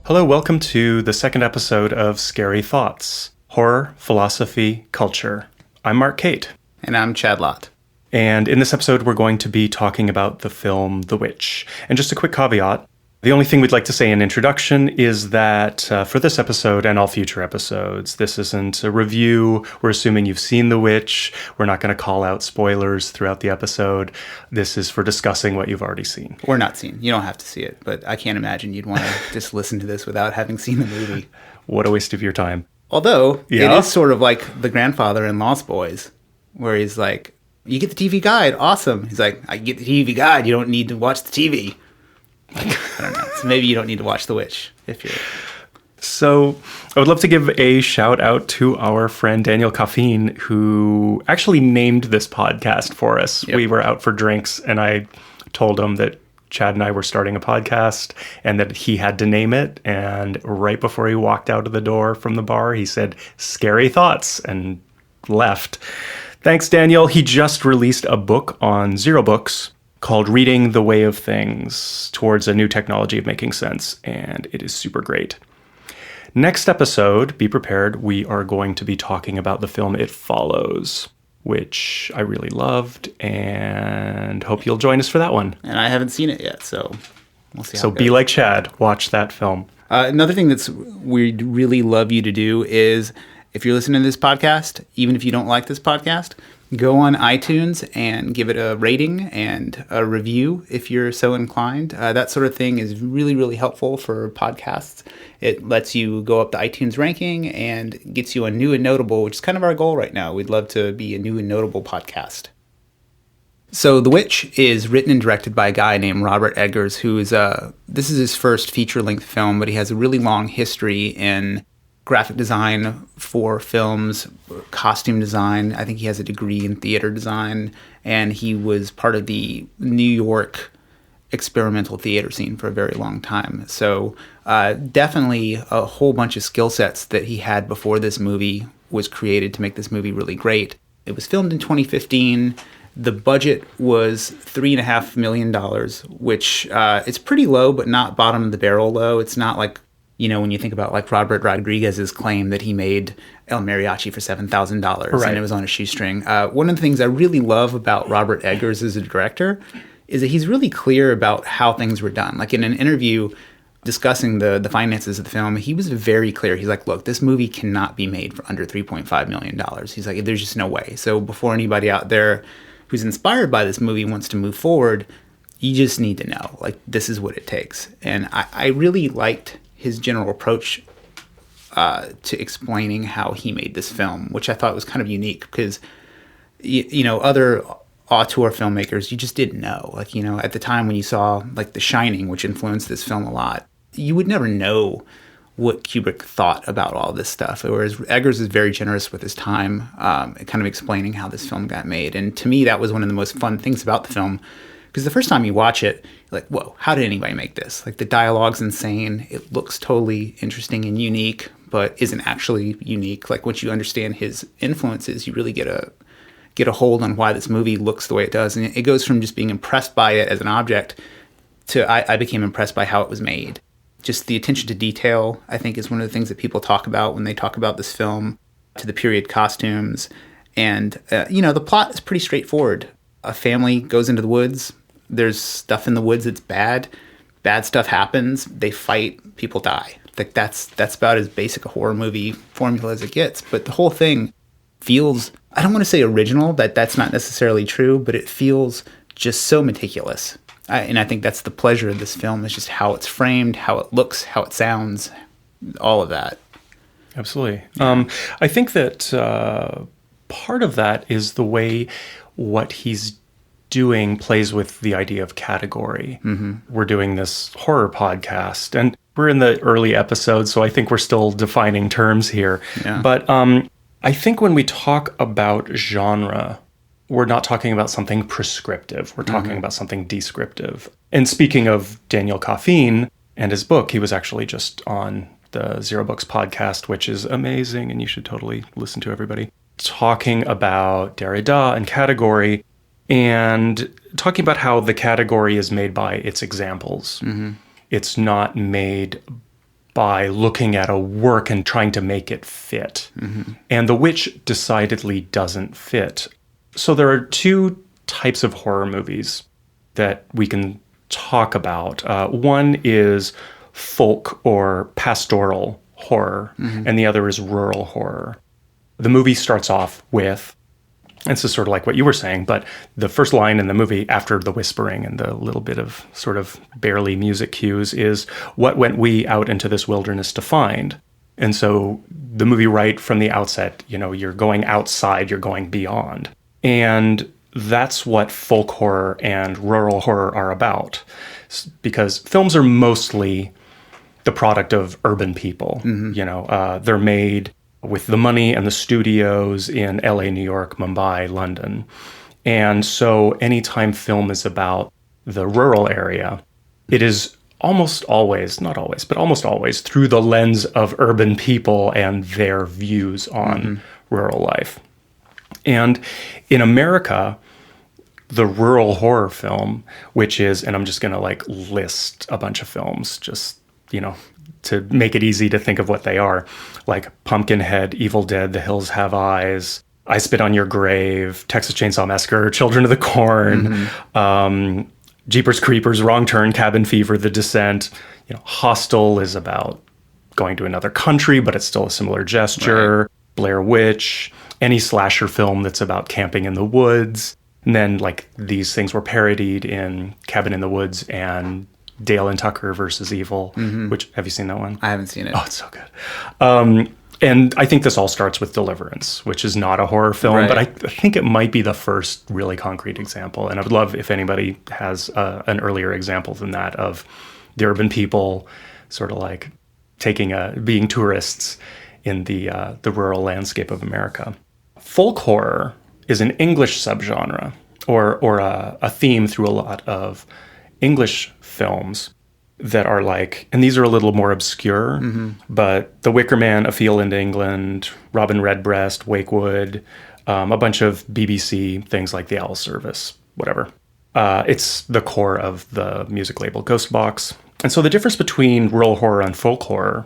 Hello, welcome to the second episode of Scary Thoughts, Horror, Philosophy, Culture. I'm Mark Cate. And I'm Chad Lott. And in this episode, we're going to be talking about the film The Witch. And just a quick caveat, the only thing we'd like to say in introduction is that for this episode and all future episodes, this isn't a review. We're assuming you've seen The Witch. We're not going to call out spoilers throughout the episode. This is for discussing what you've already seen. Or not seen. You don't have to see it, but I can't imagine you'd want to just listen to this without having seen the movie. What a waste of your time. Although, It is sort of like the grandfather in Lost Boys, where he's like, you get the TV guide, awesome. He's like, I get the TV guide, you don't need to watch the TV. Like, I don't know. So maybe you don't need to watch The Witch if you're... So I would love to give a shout out to our friend Daniel Caffeine, who actually named this podcast for us. Yep. We were out for drinks and I told him that Chad and I were starting a podcast and that he had to name it. And right before he walked out of the door from the bar, he said, "Scary Thoughts," and left. Thanks, Daniel. He just released a book on Zero Books called Reading the Way of Things Towards a New Technology of Making Sense, and it is super great. Next episode, be prepared, we are going to be talking about the film It Follows, which I really loved, and hope you'll join us for that one. And I haven't seen it yet, so we'll see how So it goes. be like Chad, watch that film. Another thing we'd really love you to do is, if you're listening to this podcast, even if you don't like this podcast, go on iTunes and give it a rating and a review if you're so inclined. That sort of thing is really, really helpful for podcasts. It lets you go up the iTunes ranking and gets you a new and notable, which is kind of our goal right now. We'd love to be a new and notable podcast. So The Witch is written and directed by a guy named Robert Eggers, who is this is his first feature-length film, but he has a really long history in graphic design for films, costume design. I think he has a degree in theater design, and he was part of the New York experimental theater scene for a very long time. So definitely a whole bunch of skill sets that he had before this movie was created to make this movie really great. It was filmed in 2015. The budget was $3.5 million, which it's pretty low, but not bottom of the barrel low. It's not like, you know, when you think about like Robert Rodriguez's claim that he made El Mariachi for $7,000 right, and it was on a shoestring. One of the things I really love about Robert Eggers as a director is that he's really clear about how things were done. Like in an interview discussing the finances of the film, he was very clear. He's like, look, this movie cannot be made for under $3.5 million. He's like, there's just no way. So before anybody out there who's inspired by this movie wants to move forward, you just need to know, like, this is what it takes. And I really liked his general approach to explaining how he made this film, which I thought was kind of unique because, you know, other auteur filmmakers, you just didn't know. Like, you know, at the time when you saw, like, The Shining, which influenced this film a lot, you would never know what Kubrick thought about all this stuff. Whereas Eggers is very generous with his time, kind of explaining how this film got made. And to me, that was one of the most fun things about the film. Because the first time you watch it, you're like, whoa, how did anybody make this? Like, the dialogue's insane. It looks totally interesting and unique, but isn't actually unique. Like, once you understand his influences, you really get a hold on why this movie looks the way it does. And it goes from just being impressed by it as an object to I became impressed by how it was made. Just the attention to detail, I think, is one of the things that people talk about when they talk about this film, to the period costumes. And, you know, the plot is pretty straightforward. A family goes into the woods. There's stuff in the woods that's bad. Bad stuff happens. They fight. People die. Like that's about as basic a horror movie formula as it gets. But the whole thing feels, I don't want to say original, that's not necessarily true, but it feels just so meticulous. And I think that's the pleasure of this film, is just how it's framed, how it looks, how it sounds, all of that. Absolutely. I think that part of that is the way what he's doing plays with the idea of category. Mm-hmm. We're doing this horror podcast, and we're in the early episodes, so I think we're still defining terms here. Yeah. But I think when we talk about genre, we're not talking about something prescriptive. We're talking about something descriptive. And speaking of Daniel Caffeine and his book, he was actually just on the Zero Books podcast, which is amazing, and you should totally listen to, everybody, talking about Derrida and category, and talking about how the category is made by its examples. Mm-hmm. It's not made by looking at a work and trying to make it fit. And The Witch decidedly doesn't fit. So there are two types of horror movies that we can talk about. One is folk or pastoral horror, and the other is rural horror. The movie starts off with, and this is sort of like what you were saying, but the first line in the movie after the whispering and the little bit of sort of barely music cues is, "What went we out into this wilderness to find?" And so the movie right from the outset, you're going outside, you're going beyond. And that's what folk horror and rural horror are about, because films are mostly the product of urban people. They're made with the money and the studios in LA, New York, Mumbai, London. And so anytime film is about the rural area, it is almost always, not always, but almost always through the lens of urban people and their views on rural life. And in America, the rural horror film, which is, and I'm just going to list a bunch of films, just, to make it easy to think of what they are, like Pumpkinhead, Evil Dead, The Hills Have Eyes, I Spit on Your Grave, Texas Chainsaw Massacre, Children of the Corn, Jeepers Creepers, Wrong Turn, Cabin Fever, The Descent. Hostel is about going to another country, but it's still a similar gesture. Right. Blair Witch, any slasher film that's about camping in the woods. And then these things were parodied in Cabin in the Woods and Dale and Tucker versus Evil, which, have you seen that one? I haven't seen it. Oh, it's so good. And I think this all starts with Deliverance, which is not a horror film, but I think it might be the first really concrete example. And I would love if anybody has an earlier example than that of the urban people sort of being tourists in the rural landscape of America. Folk horror is an English subgenre or a theme through a lot of English films that are and these are a little more obscure, but The Wicker Man, A Field in England, Robin Redbreast, Wakewood, a bunch of BBC things like The Owl Service, whatever. It's the core of the music label Ghost Box. And so the difference between rural horror and folk horror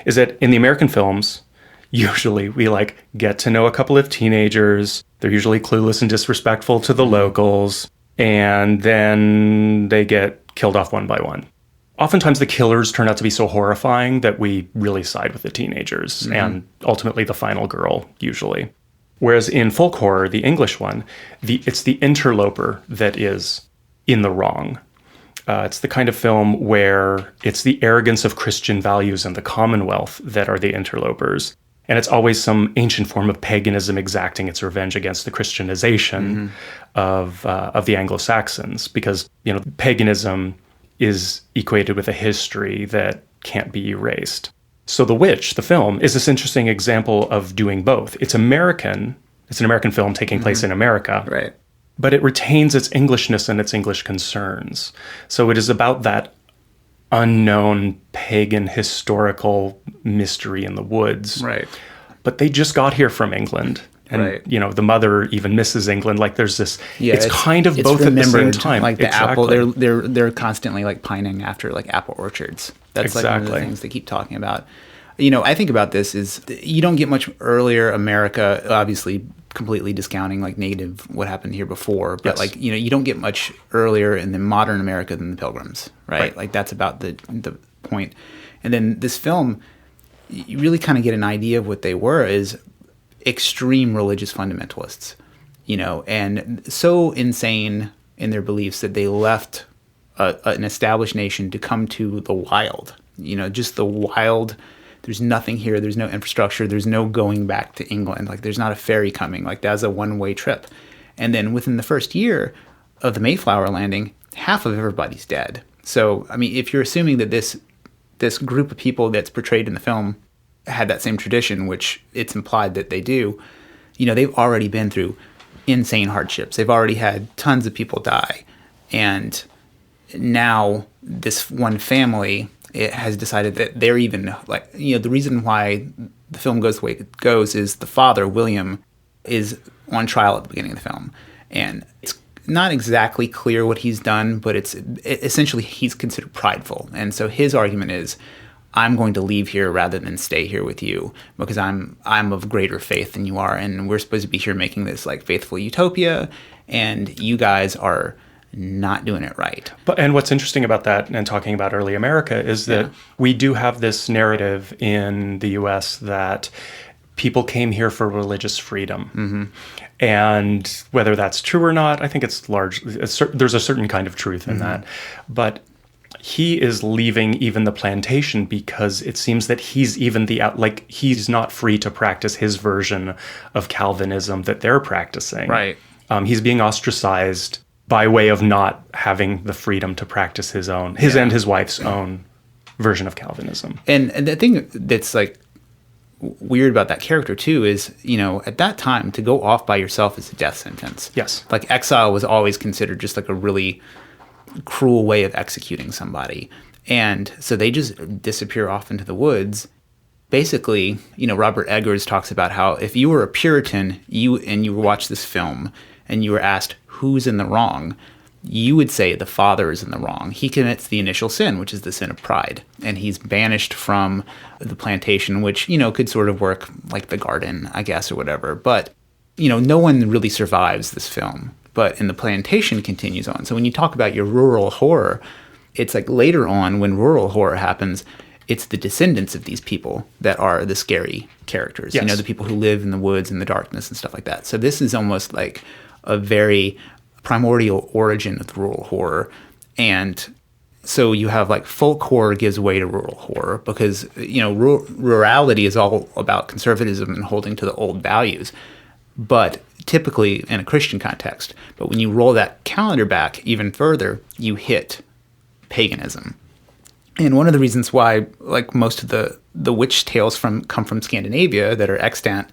is that in the American films, usually we get to know a couple of teenagers. They're usually clueless and disrespectful to the locals, and then they get killed off one by one. Oftentimes the killers turn out to be so horrifying that we really side with the teenagers and ultimately the final girl, usually. Whereas in folk horror, the English one, it's the interloper that is in the wrong. It's the kind of film where it's the arrogance of Christian values and the Commonwealth that are the interlopers. And it's always some ancient form of paganism exacting its revenge against the Christianization of the Anglo-Saxons, because paganism is equated with a history that can't be erased. So The Witch, the film, is this interesting example of doing both. It's American. It's an American film taking place in America. Right. But it retains its Englishness and its English concerns. So it is about that unknown pagan historical mystery in the woods. Right. But they just got here from England. And, the mother even misses England. There's this, it's kind of both at the same time. The apple, they're constantly pining after apple orchards. That's one of the things they keep talking about. I think about this is you don't get much earlier America, obviously completely discounting native what happened here before, but you don't get much earlier in the modern America than the Pilgrims, right? That's about the point. And then this film, you really kind of get an idea of what they were is extreme religious fundamentalists, and so insane in their beliefs that they left an established nation to come to the wild, just the wild. There's nothing here. There's no infrastructure. There's no going back to England. There's not a ferry coming. That's a one-way trip. And then within the first year of the Mayflower landing, half of everybody's dead. So, if you're assuming that this group of people that's portrayed in the film had that same tradition, which it's implied that they do, they've already been through insane hardships. They've already had tons of people die. And now this one family, it has decided that they're even the reason why the film goes the way it goes is the father, William, is on trial at the beginning of the film. And it's not exactly clear what he's done, but it's essentially he's considered prideful. And so his argument is, I'm going to leave here rather than stay here with you because I'm of greater faith than you are, and we're supposed to be here making this like faithful utopia, and you guys are not doing it right. And what's interesting about that, and talking about early America, is that we do have this narrative in the U.S. that people came here for religious freedom. And whether that's true or not, I think there's a certain kind of truth in that. But he is leaving even the plantation because it seems that he's he's not free to practice his version of Calvinism that they're practicing. Right. He's being ostracized by way of not having the freedom to practice his and his wife's own version of Calvinism. And the thing that's like weird about that character too is, at that time, to go off by yourself is a death sentence. Yes. Like exile was always considered just like a really cruel way of executing somebody. And so they just disappear off into the woods. Basically, Robert Eggers talks about how if you were a Puritan, you watch this film and you were asked who's in the wrong, you would say the father is in the wrong. He commits the initial sin, which is the sin of pride. And he's banished from the plantation, which, could sort of work like the garden, I guess, or whatever. But, no one really survives this film. But in the plantation continues on. So when you talk about your rural horror, it's like later on when rural horror happens, it's the descendants of these people that are the scary characters. Yes. The people who live in the woods and the darkness and stuff like that. So this is almost like a very primordial origin of rural horror. And so you have like folk horror gives way to rural horror because, rurality is all about conservatism and holding to the old values. But typically in a Christian context. But when you roll that calendar back even further, you hit paganism. And one of the reasons why, like most of the witch tales come from Scandinavia that are extant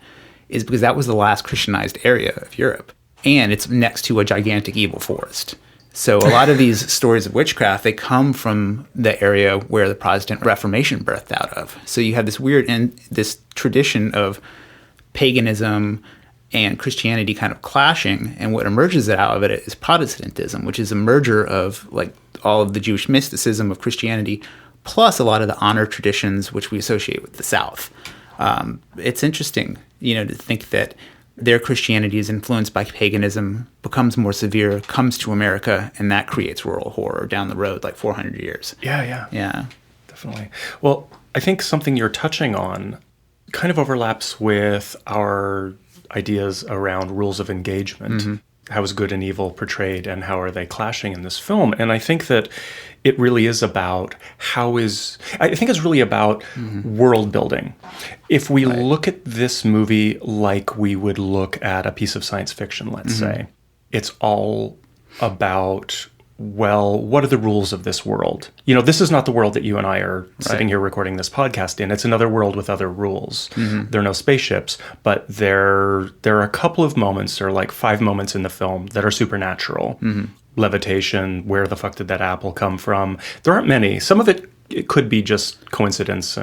is because that was the last Christianized area of Europe. And it's next to a gigantic evil forest. So a lot of these stories of witchcraft, they come from the area where the Protestant Reformation birthed out of. So you have this tradition of paganism and Christianity kind of clashing, and what emerges out of it is Protestantism, which is a merger of like all of the Jewish mysticism of Christianity, plus a lot of the honor traditions which we associate with the South. It's interesting, to think that their Christianity is influenced by paganism, becomes more severe, comes to America, and that creates rural horror down the road, like 400 years. Yeah. Definitely. Well, I think something you're touching on kind of overlaps with our ideas around rules of engagement. How is good and evil portrayed, and how are they clashing in this film? And I think that it really is about world building. If we look at this movie like we would look at a piece of science fiction, let's say, it's all about, well, what are the rules of this world? This is not the world that you and I are sitting here recording this podcast in. It's another world with other rules. There are no spaceships, but there are a couple of moments, or like 5 moments in the film that are supernatural. Levitation, where the fuck did that apple come from? There aren't many. Some of it could be just coincidence,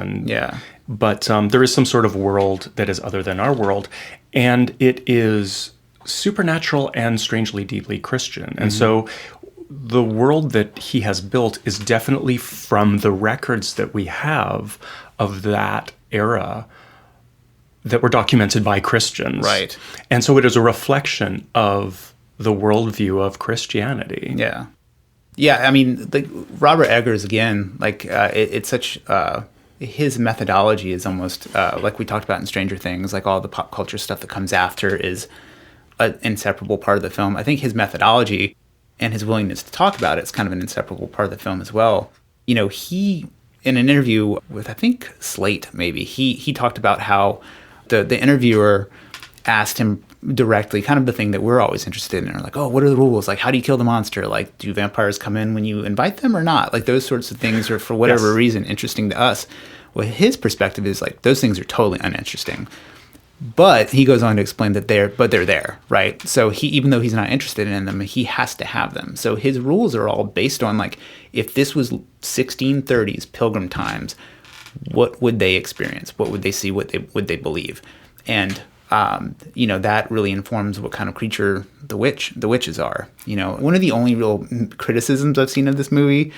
but there is some sort of world that is other than our world, and it is supernatural and strangely deeply Christian. And so the world that he has built is definitely from the records that we have of that era that were documented by Christians. Right. And so it is a reflection of the worldview of Christianity. Yeah. Yeah, I mean, Robert Eggers, again, it's such... his methodology is almost, like we talked about in Stranger Things, like all the pop culture stuff that comes after is an inseparable part of the film. I think his methodology and his willingness to talk about it is kind of an inseparable part of the film as well. He, in an interview with, I think, Slate, maybe, he talked about how the interviewer asked him directly kind of the thing that we're always interested in, or like, oh, what are the rules? Like, how do you kill the monster? Like, do vampires come in when you invite them or not? Like, those sorts of things are, for whatever reason, interesting to us. Well, his perspective is like, those things are totally uninteresting. But he goes on to explain that they're there, right? So even though he's not interested in them, he has to have them. So his rules are all based on, like, if this was 1630s Pilgrim times, what would they experience? What would they see? What would they believe? And that really informs what kind of creature the witches are. One of the only real criticisms I've seen of this movie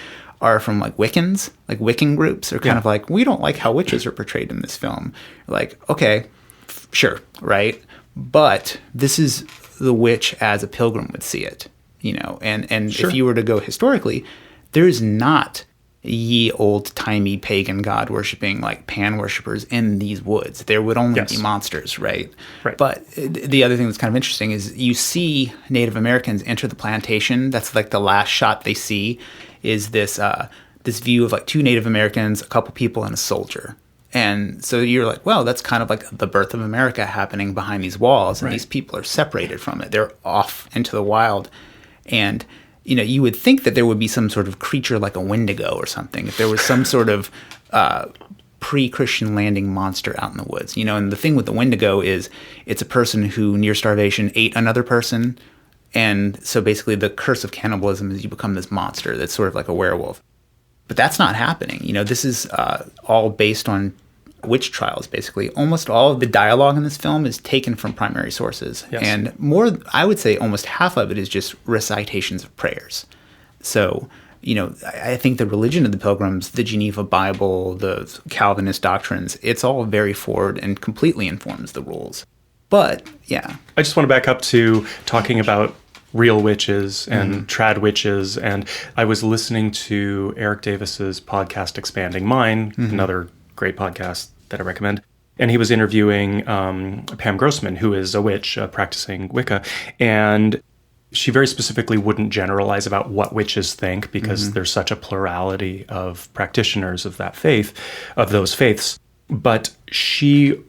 are from like Wiccans, like Wiccan groups are kind of like, we don't like how witches are portrayed in this film. Like, okay, sure, right? But this is the witch as a pilgrim would see it, you know, and Sure. if you were to go historically, there's not ye old-timey pagan god worshipping like Pan worshippers in these woods. There would only be monsters, right? But the other thing that's kind of interesting is you see Native Americans enter the plantation. That's like the last shot they see is this this view of like two Native Americans, a couple people, and a soldier. And so you're like, well, that's kind of like the birth of America happening behind these walls, and these people are separated from it. They're off into the wild. And you know, you would think that there would be some sort of creature like a Wendigo or something, if there was some sort of pre-Christian landing monster out in the woods. You know, and the thing with the Wendigo is it's a person who, near starvation, ate another person. And so basically the curse of cannibalism is you become this monster that's sort of like a werewolf. But that's not happening. You know, this is all based on witch trials, basically. Almost all of the dialogue in this film is taken from primary sources. Yes. And more, I would say almost half of it is just recitations of prayers. So, you know, I think the religion of the Pilgrims, the Geneva Bible, the Calvinist doctrines, it's all very forward and completely informs the rules. But, yeah. I just want to back up to talking about real witches and trad witches. And I was listening to Eric Davis's podcast, Expanding Mine, another great podcast that I recommend. And he was interviewing Pam Grossman, who is a witch practicing Wicca. And she very specifically wouldn't generalize about what witches think because there's such a plurality of practitioners of that faith, of those faiths. But she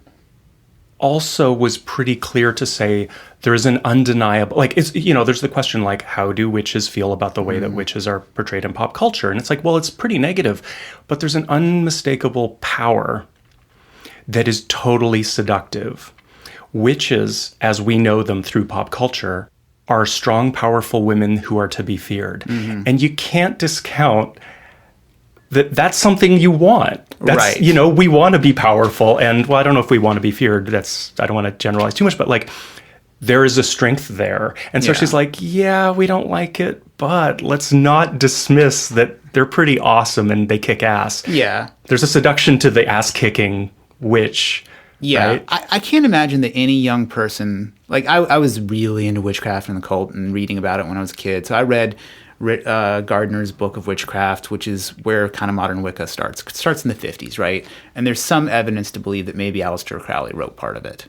also was pretty clear to say there is an undeniable, like, it's, you know, there's the question, like, how do witches feel about the way that witches are portrayed in pop culture? And it's like, well, it's pretty negative, but there's an unmistakable power that is totally seductive. Witches, as we know them through pop culture, are strong, powerful women who are to be feared. And you can't discount that's something you want. That's, right. You know, we want to be powerful. And, well, I don't know if we want to be feared. I don't want to generalize too much, but like, there is a strength there. And so she's like, yeah, we don't like it, but let's not dismiss that they're pretty awesome and they kick ass. Yeah. There's a seduction to the ass-kicking witch. Yeah. Right? I can't imagine that any young person, like, I was really into witchcraft and the cult and reading about it when I was a kid. So I read Gardner's Book of Witchcraft, which is where kind of modern Wicca starts. It starts in the 50s, right? And there's some evidence to believe that maybe Aleister Crowley wrote part of it.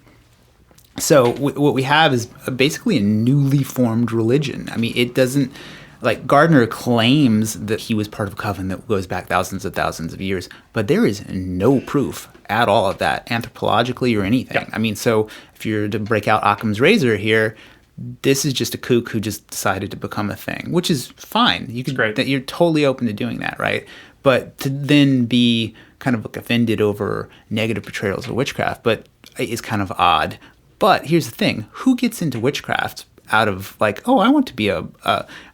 So what we have is basically a newly formed religion. I mean, it doesn't, like, Gardner claims that he was part of a coven that goes back thousands of years, but there is no proof at all of that, anthropologically or anything. Yeah. I mean, so if you're to break out Occam's razor here, this is just a kook who just decided to become a thing, which is fine. You could, that you're totally open to doing that, right? But to then be kind of like offended over negative portrayals of witchcraft, but is kind of odd. But here's the thing: who gets into witchcraft out of like, oh, I want to be an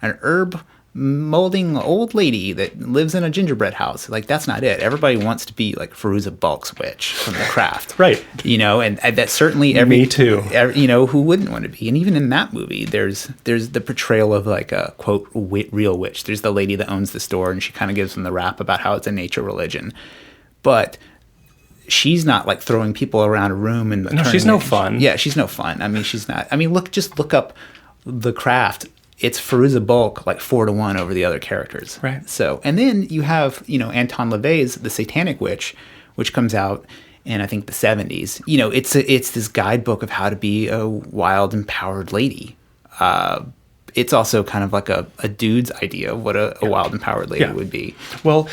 herb molding old lady that lives in a gingerbread house? Like, that's not it. Everybody wants to be like Fairuza Balk's witch from The Craft, right? You know, and that's certainly me too. You know, who wouldn't want to be? And even in that movie, there's the portrayal of like a quote real witch. There's the lady that owns the store, and she kind of gives them the rap about how it's a nature religion, but she's not like throwing people around a room and no, she's no fun. Yeah, she's no fun. I mean, she's not. I mean, look up The Craft. It's Fairuza Balk like 4-1 over the other characters. Right. So, and then you have, you know, Anton LaVey's The Satanic Witch, which comes out in, I think, the 70s. You know, it's this guidebook of how to be a wild, empowered lady. It's also kind of like a dude's idea of what a wild, empowered lady would be. Well,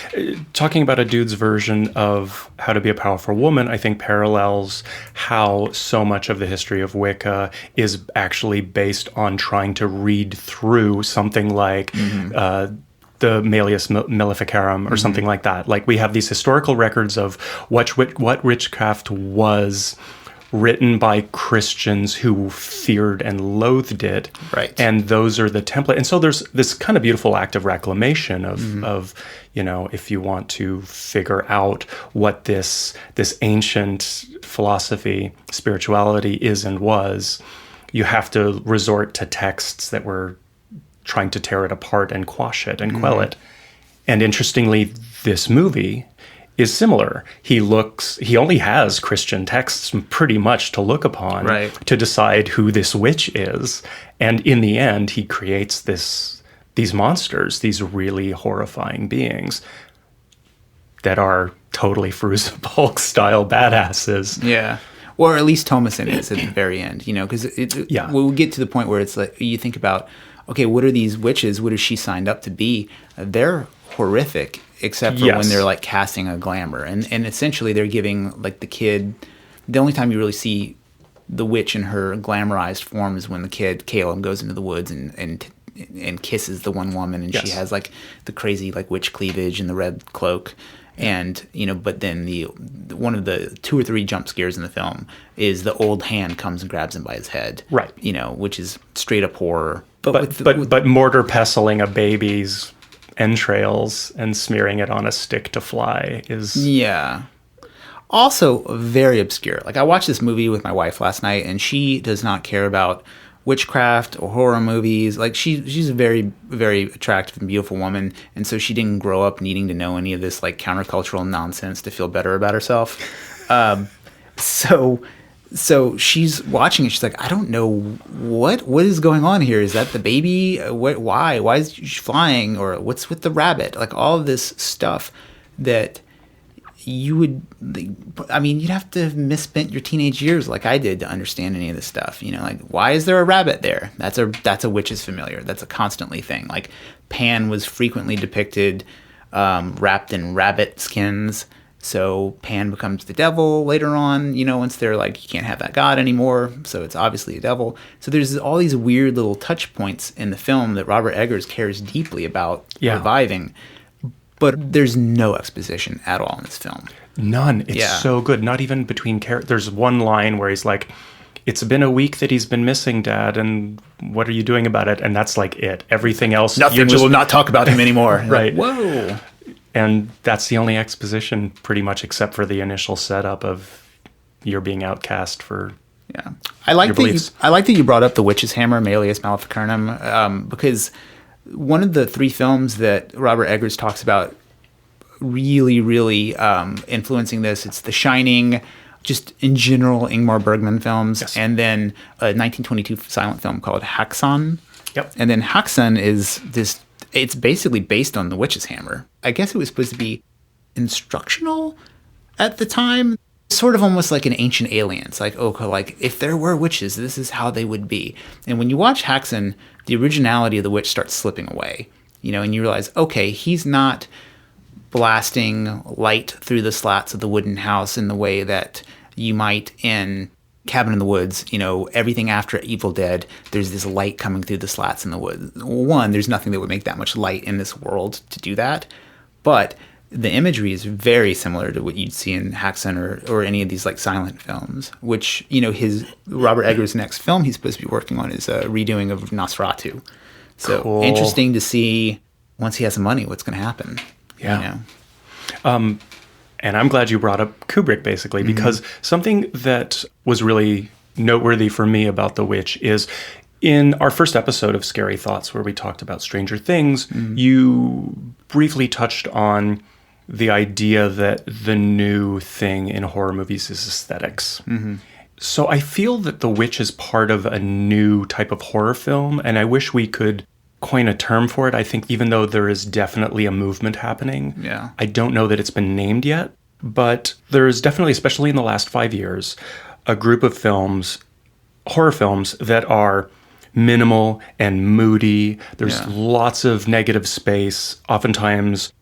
talking about a dude's version of how to be a powerful woman, I think parallels how so much of the history of Wicca is actually based on trying to read through something like the Malleus Maleficarum or something like that. Like, we have these historical records of what witchcraft was, written by Christians who feared and loathed it. Right. And those are the template. And so there's this kind of beautiful act of reclamation of you know, if you want to figure out what this ancient philosophy, spirituality is and was, you have to resort to texts that were trying to tear it apart and quash it and quell it. And interestingly, this movie is similar. He only has Christian texts pretty much to look upon to decide who this witch is. And in the end, he creates these monsters, these really horrifying beings that are totally Fruza Bulk style badasses. Yeah. Or at least Thomason is at the very end, because we'll get to the point where it's like, you think about, okay, what are these witches? What is she signed up to be? They're horrific, except for when they're like casting a glamour. And essentially they're giving like the kid, the only time you really see the witch in her glamorized form is when the kid, Caleb, goes into the woods and kisses the one woman, and she has like the crazy like witch cleavage and the red cloak. And, but then one of the 2 or 3 jump scares in the film is the old hand comes and grabs him by his head. Right. Which is straight up horror. But mortar pestling a baby's entrails and smearing it on a stick to fly is... Yeah. Also very obscure. Like, I watched this movie with my wife last night, and she does not care about witchcraft or horror movies. Like, she's a very, very attractive and beautiful woman, and so she didn't grow up needing to know any of this like countercultural nonsense to feel better about herself. So she's watching it. She's like, I don't know what is going on here. Is that the baby? Why is she flying? Or what's with the rabbit? Like, all of this stuff that you'd have to have misspent your teenage years like I did to understand any of this stuff. Like, why is there a rabbit there? That's a witch's familiar. That's a constantly thing. Like, Pan was frequently depicted wrapped in rabbit skins. So Pan becomes the devil later on, once they're like, you can't have that god anymore. So it's obviously a devil. So there's all these weird little touch points in the film that Robert Eggers cares deeply about reviving. But there's no exposition at all in this film. None. It's so good. Not even between characters. There's one line where he's like, it's been a week that he's been missing, Dad, and what are you doing about it? And that's like it. Everything else... Nothing. We will not talk about him anymore. Right. Like, whoa. And that's the only exposition, pretty much, except for the initial setup of you're being outcast for... Yeah. I like that you brought up The Witch's Hammer, Malleus Maleficarum, because... one of the 3 films that Robert Eggers talks about really, really influencing this, it's The Shining, just in general Ingmar Bergman films, and then a 1922 silent film called Haxan. Yep. And then Haxan is this, it's basically based on The Witch's Hammer. I guess it was supposed to be instructional at the time. Sort of almost like an Ancient Aliens, like if there were witches, this is how they would be. And when you watch Haxan, the originality of the witch starts slipping away, and you realize, okay, he's not blasting light through the slats of the wooden house in the way that you might in Cabin in the Woods. Everything after Evil Dead, there's this light coming through the slats in the woods. One, there's nothing that would make that much light in this world to do that, but the imagery is very similar to what you'd see in Haxan or any of these like silent films, which, his Robert Eggers' next film he's supposed to be working on is a redoing of Nosferatu. So cool. Interesting to see once he has the money, what's going to happen. Yeah. And I'm glad you brought up Kubrick, basically, because something that was really noteworthy for me about The Witch is in our first episode of Scary Thoughts, where we talked about Stranger Things, you briefly touched on the idea that the new thing in horror movies is aesthetics. So I feel that The Witch is part of a new type of horror film, and I wish we could coin a term for it. I think even though there is definitely a movement happening, I don't know that it's been named yet, but there is definitely, especially in the last 5 years, a group of films, horror films, that are minimal and moody. There's lots of negative space. Oftentimes,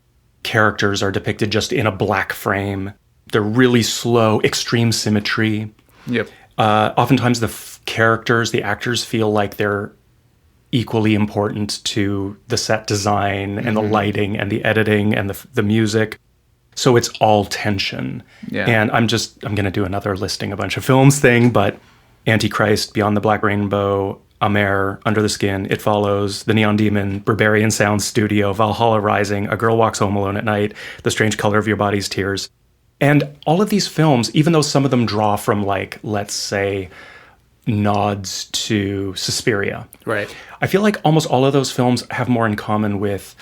characters are depicted just in a black frame. They're really slow, extreme symmetry. Yep. Oftentimes the characters, the actors feel like they're equally important to the set design and the lighting and the editing and the music. So it's all tension. Yeah. And I'm going to do another listing a bunch of films thing, but Antichrist, Beyond the Black Rainbow, Amer, Under the Skin, It Follows, The Neon Demon, Berberian Sound Studio, Valhalla Rising, A Girl Walks Home Alone at Night, The Strange Color of Your Body's Tears. And all of these films, even though some of them draw from, like, let's say, nods to Suspiria. Right. I feel like almost all of those films have more in common with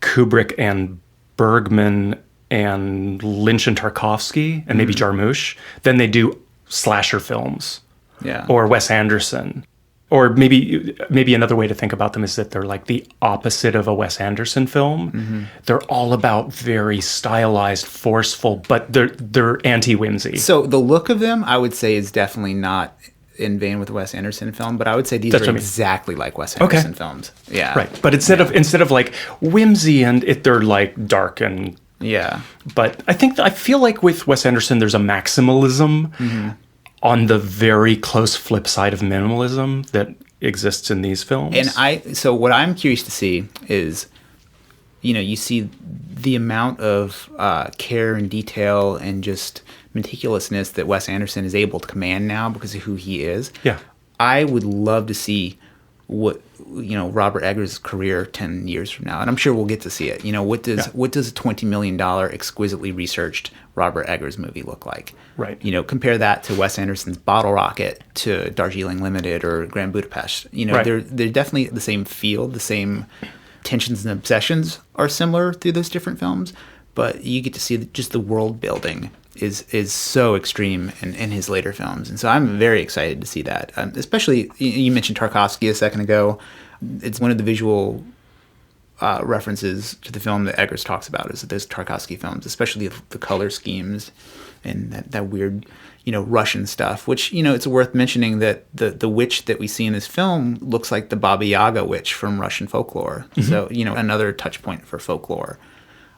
Kubrick and Bergman and Lynch and Tarkovsky and maybe Jarmusch, then they do slasher films. Yeah. Or Wes Anderson. Or maybe another way to think about them is that they're like the opposite of a Wes Anderson film. They're all about very stylized, forceful, but they're anti-whimsy. So the look of them, I would say, is definitely not in vein with a Wes Anderson film, but I would say these are exactly like Wes Anderson films. Yeah. Right. But instead of like whimsy they're like dark and But I feel like with Wes Anderson there's a maximalism on the very close flip side of minimalism that exists in these films. And so what I'm curious to see is, you see the amount of care and detail and just meticulousness that Wes Anderson is able to command now because of who he is. Yeah. I would love to see what Robert Eggers' career 10 years from now, and I'm sure we'll get to see it. What does a $20 million exquisitely researched Robert Eggers movie look like? Right. Compare that to Wes Anderson's Bottle Rocket, to Darjeeling Limited or Grand Budapest. They're definitely the same feel, the same tensions and obsessions are similar through those different films, but you get to see just the world building is so extreme in his later films. And so I'm very excited to see that. Especially, you mentioned Tarkovsky a second ago. It's one of the visual references to the film that Eggers talks about is those Tarkovsky films, especially the color schemes and that weird, Russian stuff, which, it's worth mentioning that the witch that we see in this film looks like the Baba Yaga witch from Russian folklore. So, another touch point for folklore.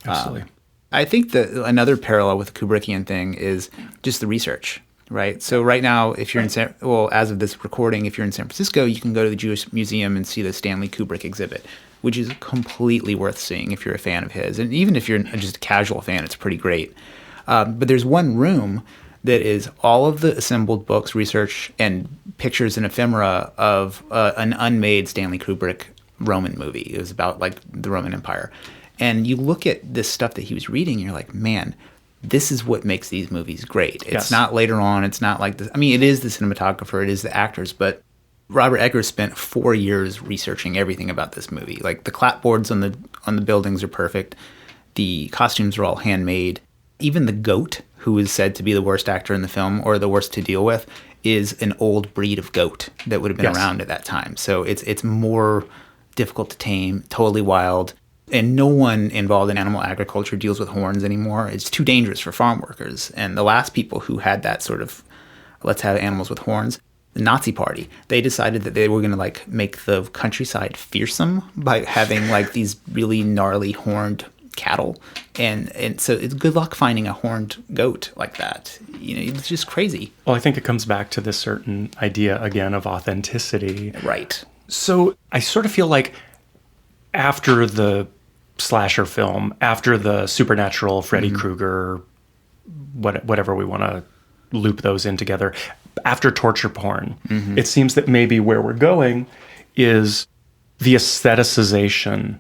Absolutely. I think that another parallel with the Kubrickian thing is just the research, right? So right now, if you're as of this recording, if you're in San Francisco, you can go to the Jewish Museum and see the Stanley Kubrick exhibit, which is completely worth seeing if you're a fan of his. And even if you're just a casual fan, it's pretty great. But there's one room that is all of the assembled books, research, and pictures and ephemera of an unmade Stanley Kubrick Roman movie. It was about like the Roman Empire. And you look at this stuff that he was reading, and you're like, man, this is what makes these movies great. It's not later on. It's not like this. I mean, it is the cinematographer. It is the actors. But Robert Eggers spent 4 years researching everything about this movie. Like the clapboards on the buildings are perfect. The costumes are all handmade. Even the goat, who is said to be the worst actor in the film or the worst to deal with, is an old breed of goat that would have been around at that time. So it's more difficult to tame, totally wild. And no one involved in animal agriculture deals with horns anymore. It's too dangerous for farm workers. And the last people who had that sort of, let's have animals with horns, the Nazi Party, they decided that they were going to like make the countryside fearsome by having like these really gnarly horned cattle. And so it's good luck finding a horned goat like that. It's just crazy. Well, I think it comes back to this certain idea again of authenticity. Right. So I sort of feel like after the slasher film, after the supernatural Freddy Krueger, whatever we want to loop those in together, after torture porn, it seems that maybe where we're going is the aestheticization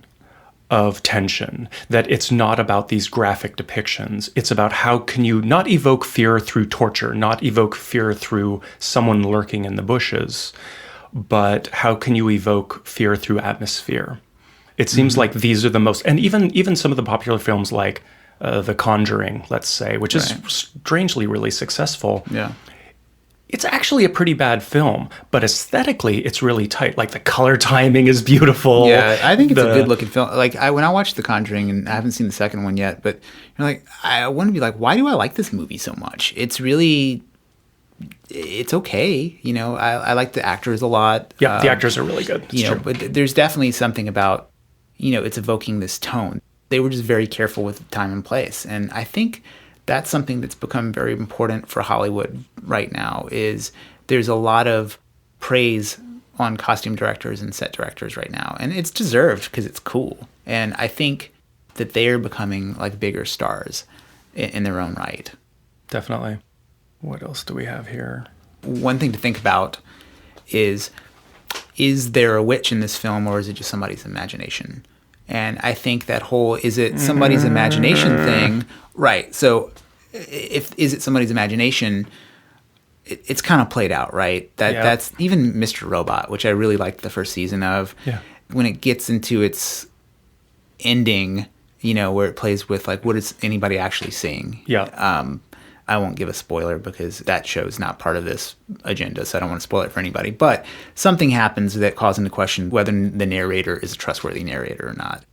of tension, that it's not about these graphic depictions. It's about how can you not evoke fear through torture, not evoke fear through someone lurking in the bushes, but how can you evoke fear through atmosphere? It seems like these are the most, and even some of the popular films like The Conjuring, let's say, which is strangely really successful. Yeah. It's actually a pretty bad film, but aesthetically, it's really tight. Like the color timing is beautiful. Yeah, I think it's a good looking film. Like when I watched The Conjuring, and I haven't seen the second one yet, but you're like, I want to be like, why do I like this movie so much? It's okay. I like the actors a lot. Yeah, the actors are really good. It's true. But there's definitely something about, it's evoking this tone. They were just very careful with time and place. And I think that's something that's become very important for Hollywood right now is there's a lot of praise on costume directors and set directors right now. And it's deserved because it's cool. And I think that they're becoming like bigger stars in their own right. Definitely. What else do we have here? One thing to think about is there a witch in this film or is it just somebody's imagination? And I think that whole is it somebody's imagination thing, right? So is it somebody's imagination? It's kind of played out, right? That's even Mr. Robot, which I really liked the first season of. Yeah. When it gets into its ending, you know, where it plays with like, what is anybody actually seeing? Yeah. I won't give a spoiler because that show is not part of this agenda, so I don't want to spoil it for anybody. But something happens that calls into question whether the narrator is a trustworthy narrator or not.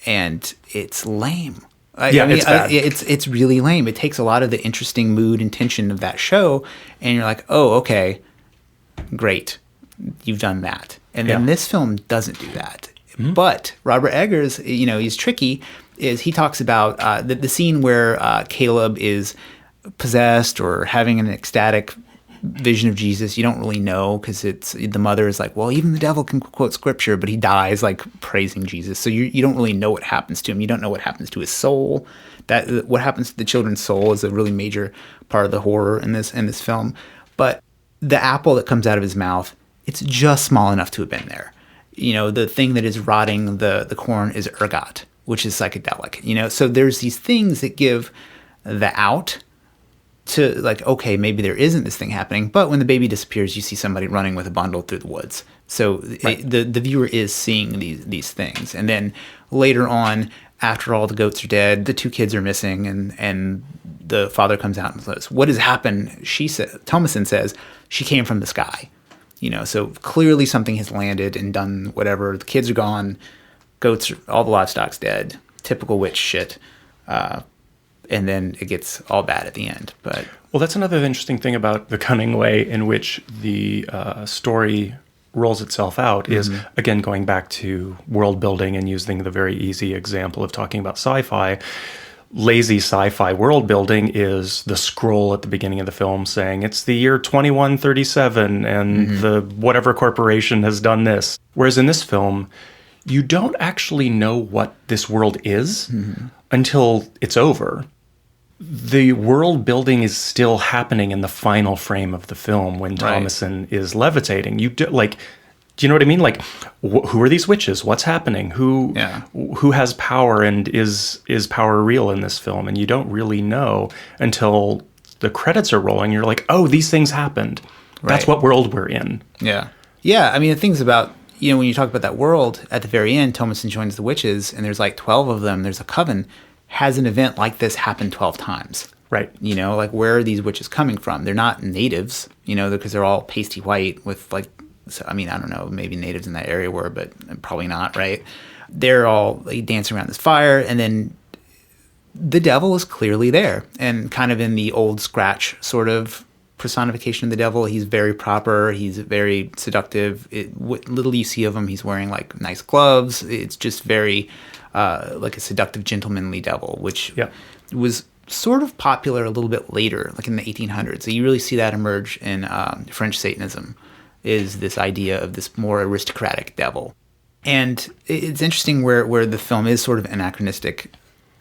And it's lame. It's bad. It's really lame. It takes a lot of the interesting mood and tension of that show, and you're like, oh, okay, great, you've done that. And then this film doesn't do that. Mm-hmm. But Robert Eggers, you know, he's tricky. Is he talks about the scene where Caleb is possessed or having an ecstatic vision of Jesus. You don't really know because it's the mother is like, well, even the devil can quote scripture, but he dies like praising Jesus. So you don't really know what happens to him. You don't know what happens to his soul. That what happens to the children's soul is a really major part of the horror in this film. But the apple that comes out of his mouth, it's just small enough to have been there. You know, the thing that is rotting the corn is ergot, which is psychedelic. You know, so there's these things that give the out to like, okay, maybe there isn't this thing happening, but when the baby disappears, you see somebody running with a bundle through the woods. So right. the viewer is seeing these things. And then later on, after all the goats are dead, the two kids are missing, and the father comes out and says, what has happened? She said, Thomason says, she came from the sky. You know, so clearly something has landed and done whatever. The kids are gone, goats, all the livestock's dead. Typical witch shit. And then it gets all bad at the end. But well, that's another interesting thing about the cunning way in which the story rolls itself out is, again, going back to world building and using the very easy example of talking about sci-fi. Lazy sci-fi world building is the scroll at the beginning of the film saying it's the year 2137 and the whatever corporation has done this. Whereas in this film, you don't actually know what this world is until it's over. The world building is still happening in the final frame of the film when Thomason is levitating. Do you know what I mean? Like, who are these witches? What's happening? Who has power, and is power real in this film? And you don't really know until the credits are rolling. You're like, oh, these things happened. Right. That's what world we're in. Yeah. Yeah, I mean, the thing's about, you know, when you talk about that world, at the very end, Thomason joins the witches, and there's like 12 of them. There's a coven. Has an event like this happen 12 times. Right. You know, like, where are these witches coming from? They're not natives, you know, because they're all pasty white with, like, so, I mean, I don't know, maybe natives in that area were, but probably not, right? They're all like, dancing around this fire, and then the devil is clearly there, and kind of in the old Scratch sort of personification of the devil. He's very proper. He's very seductive. What little you see of him, he's wearing, like, nice gloves. It's just very... like a seductive, gentlemanly devil, which was sort of popular a little bit later, like in the 1800s. So you really see that emerge in French Satanism, is this idea of this more aristocratic devil. And it's interesting where the film is sort of anachronistic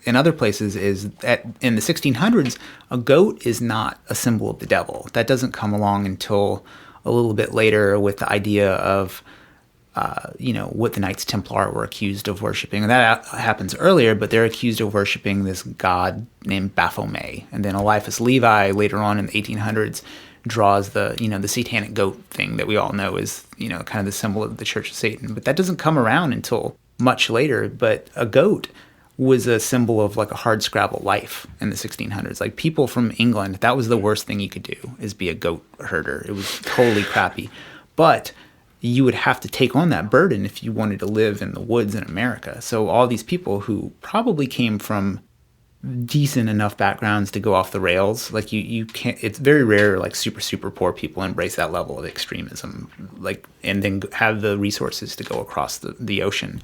in other places is that in the 1600s, a goat is not a symbol of the devil. That doesn't come along until a little bit later with the idea of what the Knights Templar were accused of worshiping. And that happens earlier, but they're accused of worshiping this god named Baphomet. And then Eliphas Levi later on in the 1800s draws the satanic goat thing that we all know is, kind of the symbol of the Church of Satan. But that doesn't come around until much later. But a goat was a symbol of like a hardscrabble life in the 1600s. Like people from England, that was the worst thing you could do, is be a goat herder. It was totally crappy. But you would have to take on that burden if you wanted to live in the woods in America. So all these people who probably came from decent enough backgrounds to go off the rails, like you can't, it's very rare, like super poor people embrace that level of extremism, like, and then have the resources to go across the ocean.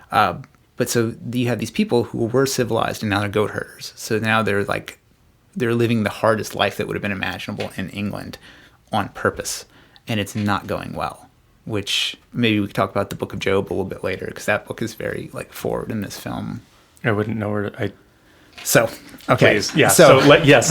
But so you have these people who were civilized and now they're goat herders. So now they're living the hardest life that would have been imaginable in England on purpose. And it's not going well. Which maybe we could talk about the Book of Job a little bit later, because that book is very forward in this film. I wouldn't know where to... So, okay. Please, yeah.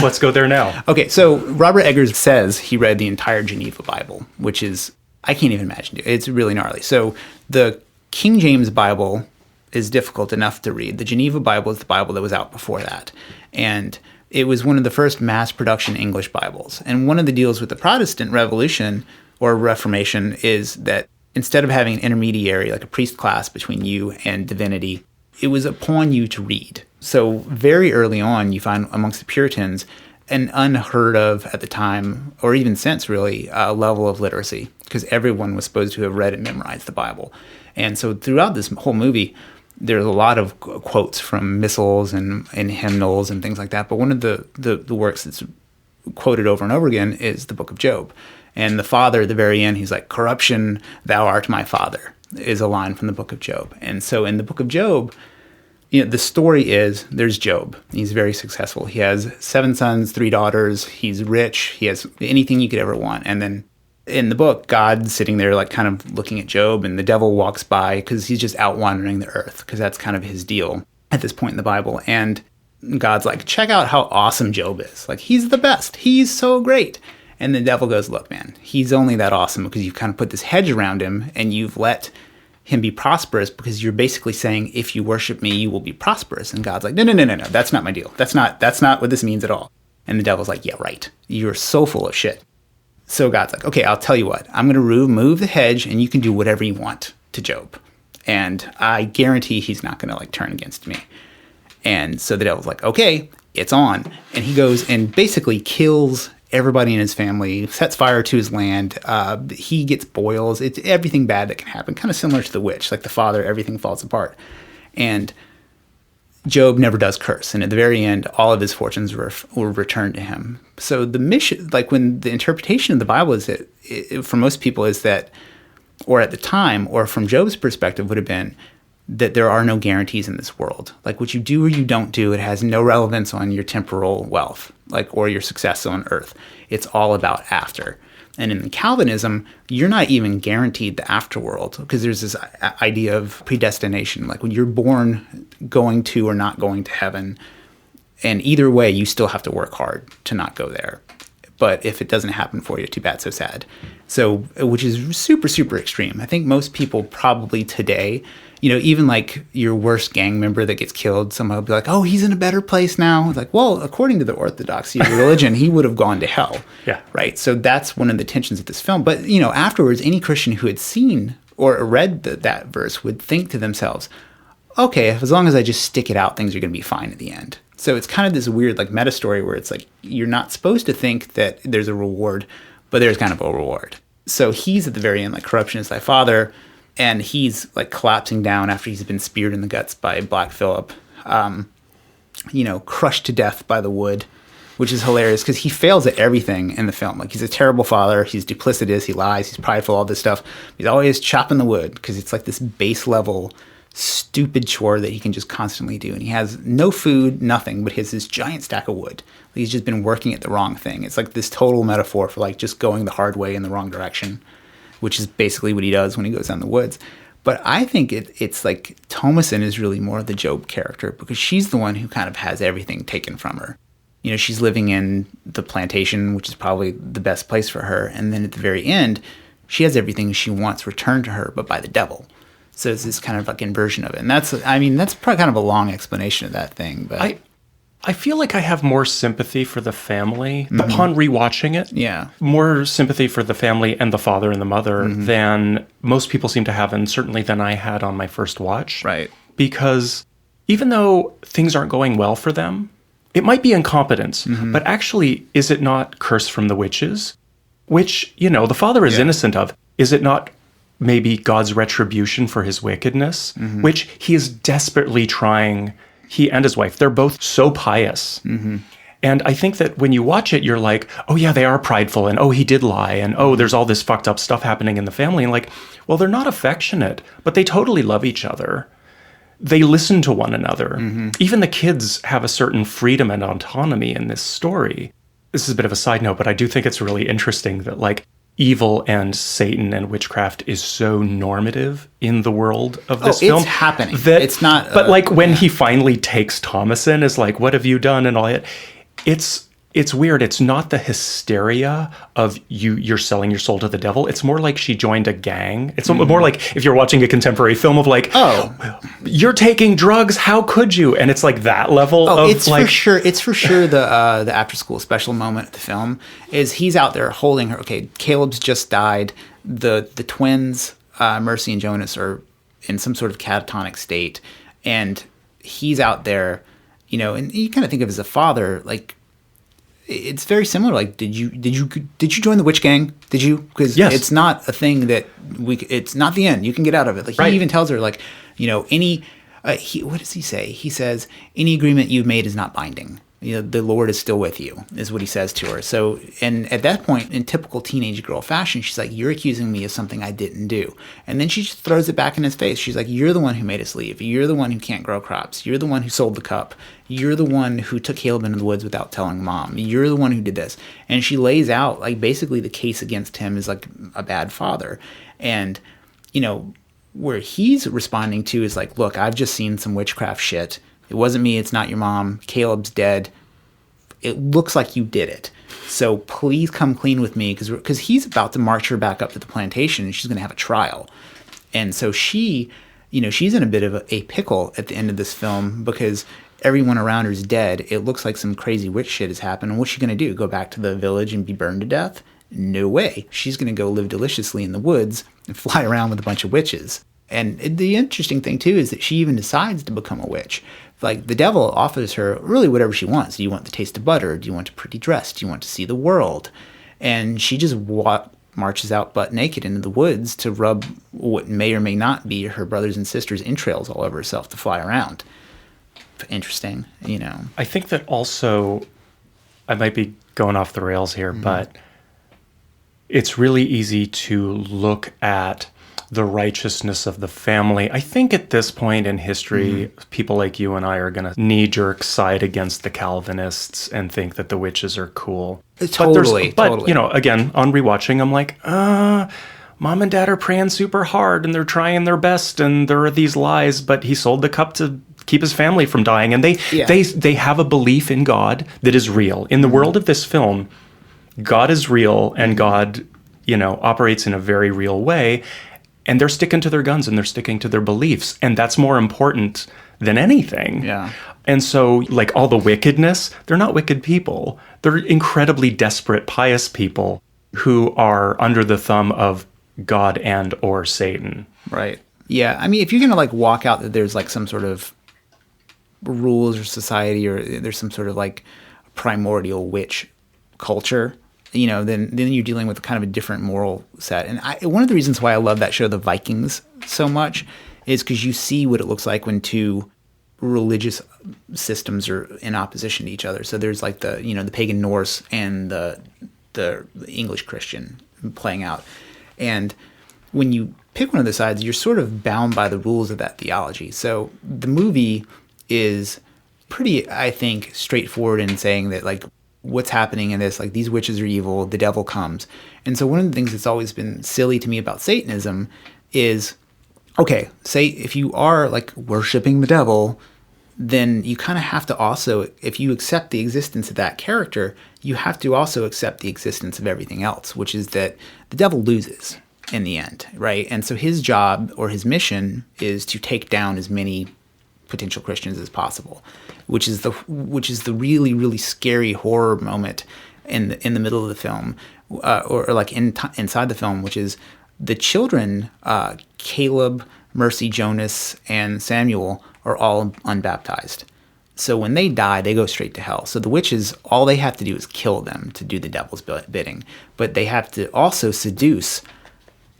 Let's go there now. Okay, so Robert Eggers says he read the entire Geneva Bible, which is, I can't even imagine it. It's really gnarly. So the King James Bible is difficult enough to read. The Geneva Bible is the Bible that was out before that. And it was one of the first mass production English Bibles. And one of the deals with the Protestant Revolution or Reformation is that instead of having an intermediary, like a priest class between you and divinity, it was upon you to read. So very early on, you find amongst the Puritans an unheard of at the time, or even since really, level of literacy, because everyone was supposed to have read and memorized the Bible. And so throughout this whole movie, there's a lot of quotes from missals and hymnals and things like that. But one of the works that's quoted over and over again is the book of Job. And the father at the very end, he's like, "Corruption, thou art my father," is a line from the book of Job. And so in the book of Job, the story is there's Job. He's very successful. He has 7 sons, 3 daughters. He's rich. He has anything you could ever want. And then in the book, God's sitting there like kind of looking at Job, and the devil walks by because he's just out wandering the earth, because that's kind of his deal at this point in the Bible. And God's like, "Check out how awesome Job is. Like, he's the best. He's so great." And the devil goes, "Look, man, he's only that awesome because you've kind of put this hedge around him and you've let him be prosperous, because you're basically saying, if you worship me, you will be prosperous." And God's like, no, that's not my deal. That's not what this means at all. And the devil's like, "Yeah, right. You're so full of shit." So God's like, "Okay, I'll tell you what. I'm going to remove the hedge, and you can do whatever you want to Job. And I guarantee he's not going to like turn against me." And so the devil's like, "Okay, it's on." And he goes and basically kills everybody in his family, sets fire to his land. He gets boils. It's everything bad that can happen, kind of similar to the witch. Like the father, everything falls apart. And Job never does curse. And at the very end, all of his fortunes were returned to him. So the mission, like when the interpretation of the Bible is that, for most people is that, or at the time, or from Job's perspective would have been, that there are no guarantees in this world. Like what you do or you don't do, it has no relevance on your temporal wealth, like, or your success on earth. It's all about after. And in Calvinism, you're not even guaranteed the afterworld, because there's this idea of predestination. Like when you're born going to or not going to heaven, and either way, you still have to work hard to not go there. But if it doesn't happen for you, too bad, so sad. So, which is super, super extreme. I think most people probably today, even like your worst gang member that gets killed, someone will be like, "Oh, he's in a better place now." It's like, well, according to the orthodoxy of religion, he would have gone to hell. Yeah. Right. So that's one of the tensions of this film. But, afterwards, any Christian who had seen or read that verse would think to themselves, okay, as long as I just stick it out, things are going to be fine at the end. So it's kind of this weird like meta story where it's like you're not supposed to think that there's a reward, but there's kind of a reward. So he's at the very end like, "Corruption is thy father," and he's like collapsing down after he's been speared in the guts by Black Phillip, crushed to death by the wood, which is hilarious because he fails at everything in the film. Like he's a terrible father, he's duplicitous, he lies, he's prideful, all this stuff. He's always chopping the wood because it's like this base level stupid chore that he can just constantly do. And he has no food, nothing, but he has this giant stack of wood. He's just been working at the wrong thing. It's like this total metaphor for like just going the hard way in the wrong direction, which is basically what he does when he goes down the woods. But I think it's like Thomasin is really more the Job character, because she's the one who kind of has everything taken from her. She's living in the plantation, which is probably the best place for her. And then at the very end, she has everything she wants returned to her, but by the devil. So it's this kind of like inversion of it. And that's probably kind of a long explanation of that thing. But I feel like I have more sympathy for the family upon rewatching it. Yeah. More sympathy for the family and the father and the mother than most people seem to have, and certainly than I had on my first watch. Right. Because even though things aren't going well for them, it might be incompetence, but actually, is it not curse from the witches? Which, the father is innocent of. Is it not maybe God's retribution for his wickedness, which he is desperately trying, he and his wife, they're both so pious. And I think that when you watch it, you're like, oh yeah, they are prideful, and oh, he did lie, and oh, there's all this fucked up stuff happening in the family. And like, well, they're not affectionate, but they totally love each other. They listen to one another. Even the kids have a certain freedom and autonomy in this story. This is a bit of a side note, but I do think it's really interesting that like, evil and Satan and witchcraft is so normative in the world of this film. It's happening. It's not. But like when he finally takes Thomasin, is like, "What have you done?" and all that. It's weird. It's not the hysteria of you're selling your soul to the devil. It's more like she joined a gang. It's more like if you're watching a contemporary film of like, "Oh, you're taking drugs. How could you?" And it's like that level of it's like, it's for sure the after school special moment of the film is he's out there holding her. Okay, Caleb's just died. The twins, Mercy and Jonas, are in some sort of catatonic state. and he's out there, and you kind of think of it as a father, like, it's very similar. Like, did you join the witch gang? Did you? Because it's not a thing that it's not the end. You can get out of it. Like, he even tells her, like, any, what does he say? He says, any agreement you've made is not binding. The Lord is still with you, is what he says to her. So, and at that point, in typical teenage girl fashion, she's like, you're accusing me of something I didn't do. And then she just throws it back in his face. She's like, you're the one who made us leave. You're the one who can't grow crops. You're the one who sold the cup. You're the one who took Caleb into the woods without telling mom. You're the one who did this. And she lays out, like, basically the case against him is like a bad father. And, where he's responding to is like, look, I've just seen some witchcraft shit. It wasn't me. It's not your mom. Caleb's dead. It looks like you did it. So please come clean with me, because he's about to march her back up to the plantation and she's going to have a trial. And so she, she's in a bit of a pickle at the end of this film because everyone around her is dead. It looks like some crazy witch shit has happened. And what's she going to do? Go back to the village and be burned to death? No way. She's going to go live deliciously in the woods and fly around with a bunch of witches. And the interesting thing, too, is that she even decides to become a witch. Like, the devil offers her really whatever she wants. Do you want the taste of butter? Do you want a pretty dress? Do you want to see the world? And she just marches out butt naked into the woods to rub what may or may not be her brothers and sisters' entrails all over herself to fly around. Interesting, I think that also, I might be going off the rails here, but it's really easy to look at the righteousness of the family. I think at this point in history, people like you and I are going to knee-jerk side against the Calvinists and think that the witches are cool. Totally. But again, on rewatching, I'm like, mom and dad are praying super hard and they're trying their best and there are these lies, but he sold the cup to keep his family from dying. And they have a belief in God that is real. In the world of this film, God is real and God, operates in a very real way. And they're sticking to their guns and they're sticking to their beliefs. And that's more important than anything. Yeah. And so, like, all the wickedness, they're not wicked people. They're incredibly desperate, pious people who are under the thumb of God and or Satan. Right. Yeah. I mean, if you're going to, like, walk out that there's, like, some sort of rules or society or there's some sort of, like, primordial witch culture, then you're dealing with kind of a different moral set. And one of the reasons why I love that show, The Vikings, so much is because you see what it looks like when two religious systems are in opposition to each other. So there's like the pagan Norse and the English Christian playing out. And when you pick one of the sides, you're sort of bound by the rules of that theology. So the movie is pretty, I think, straightforward in saying that, like, what's happening in this, like, these witches are evil, the devil comes. And so one of the things that's always been silly to me about Satanism is, okay, say if you are, like, worshiping the devil, then you kind of have to also, if you accept the existence of that character, you have to also accept the existence of everything else, which is that the devil loses in the end, right? And so his job or his mission is to take down as many potential Christians as possible, which is the really, really scary horror moment in the middle of the film, or like inside the film, which is the children, Caleb, Mercy, Jonas, and Samuel are all unbaptized. So when they die, they go straight to hell. So the witches, all they have to do is kill them to do the devil's bidding, but they have to also seduce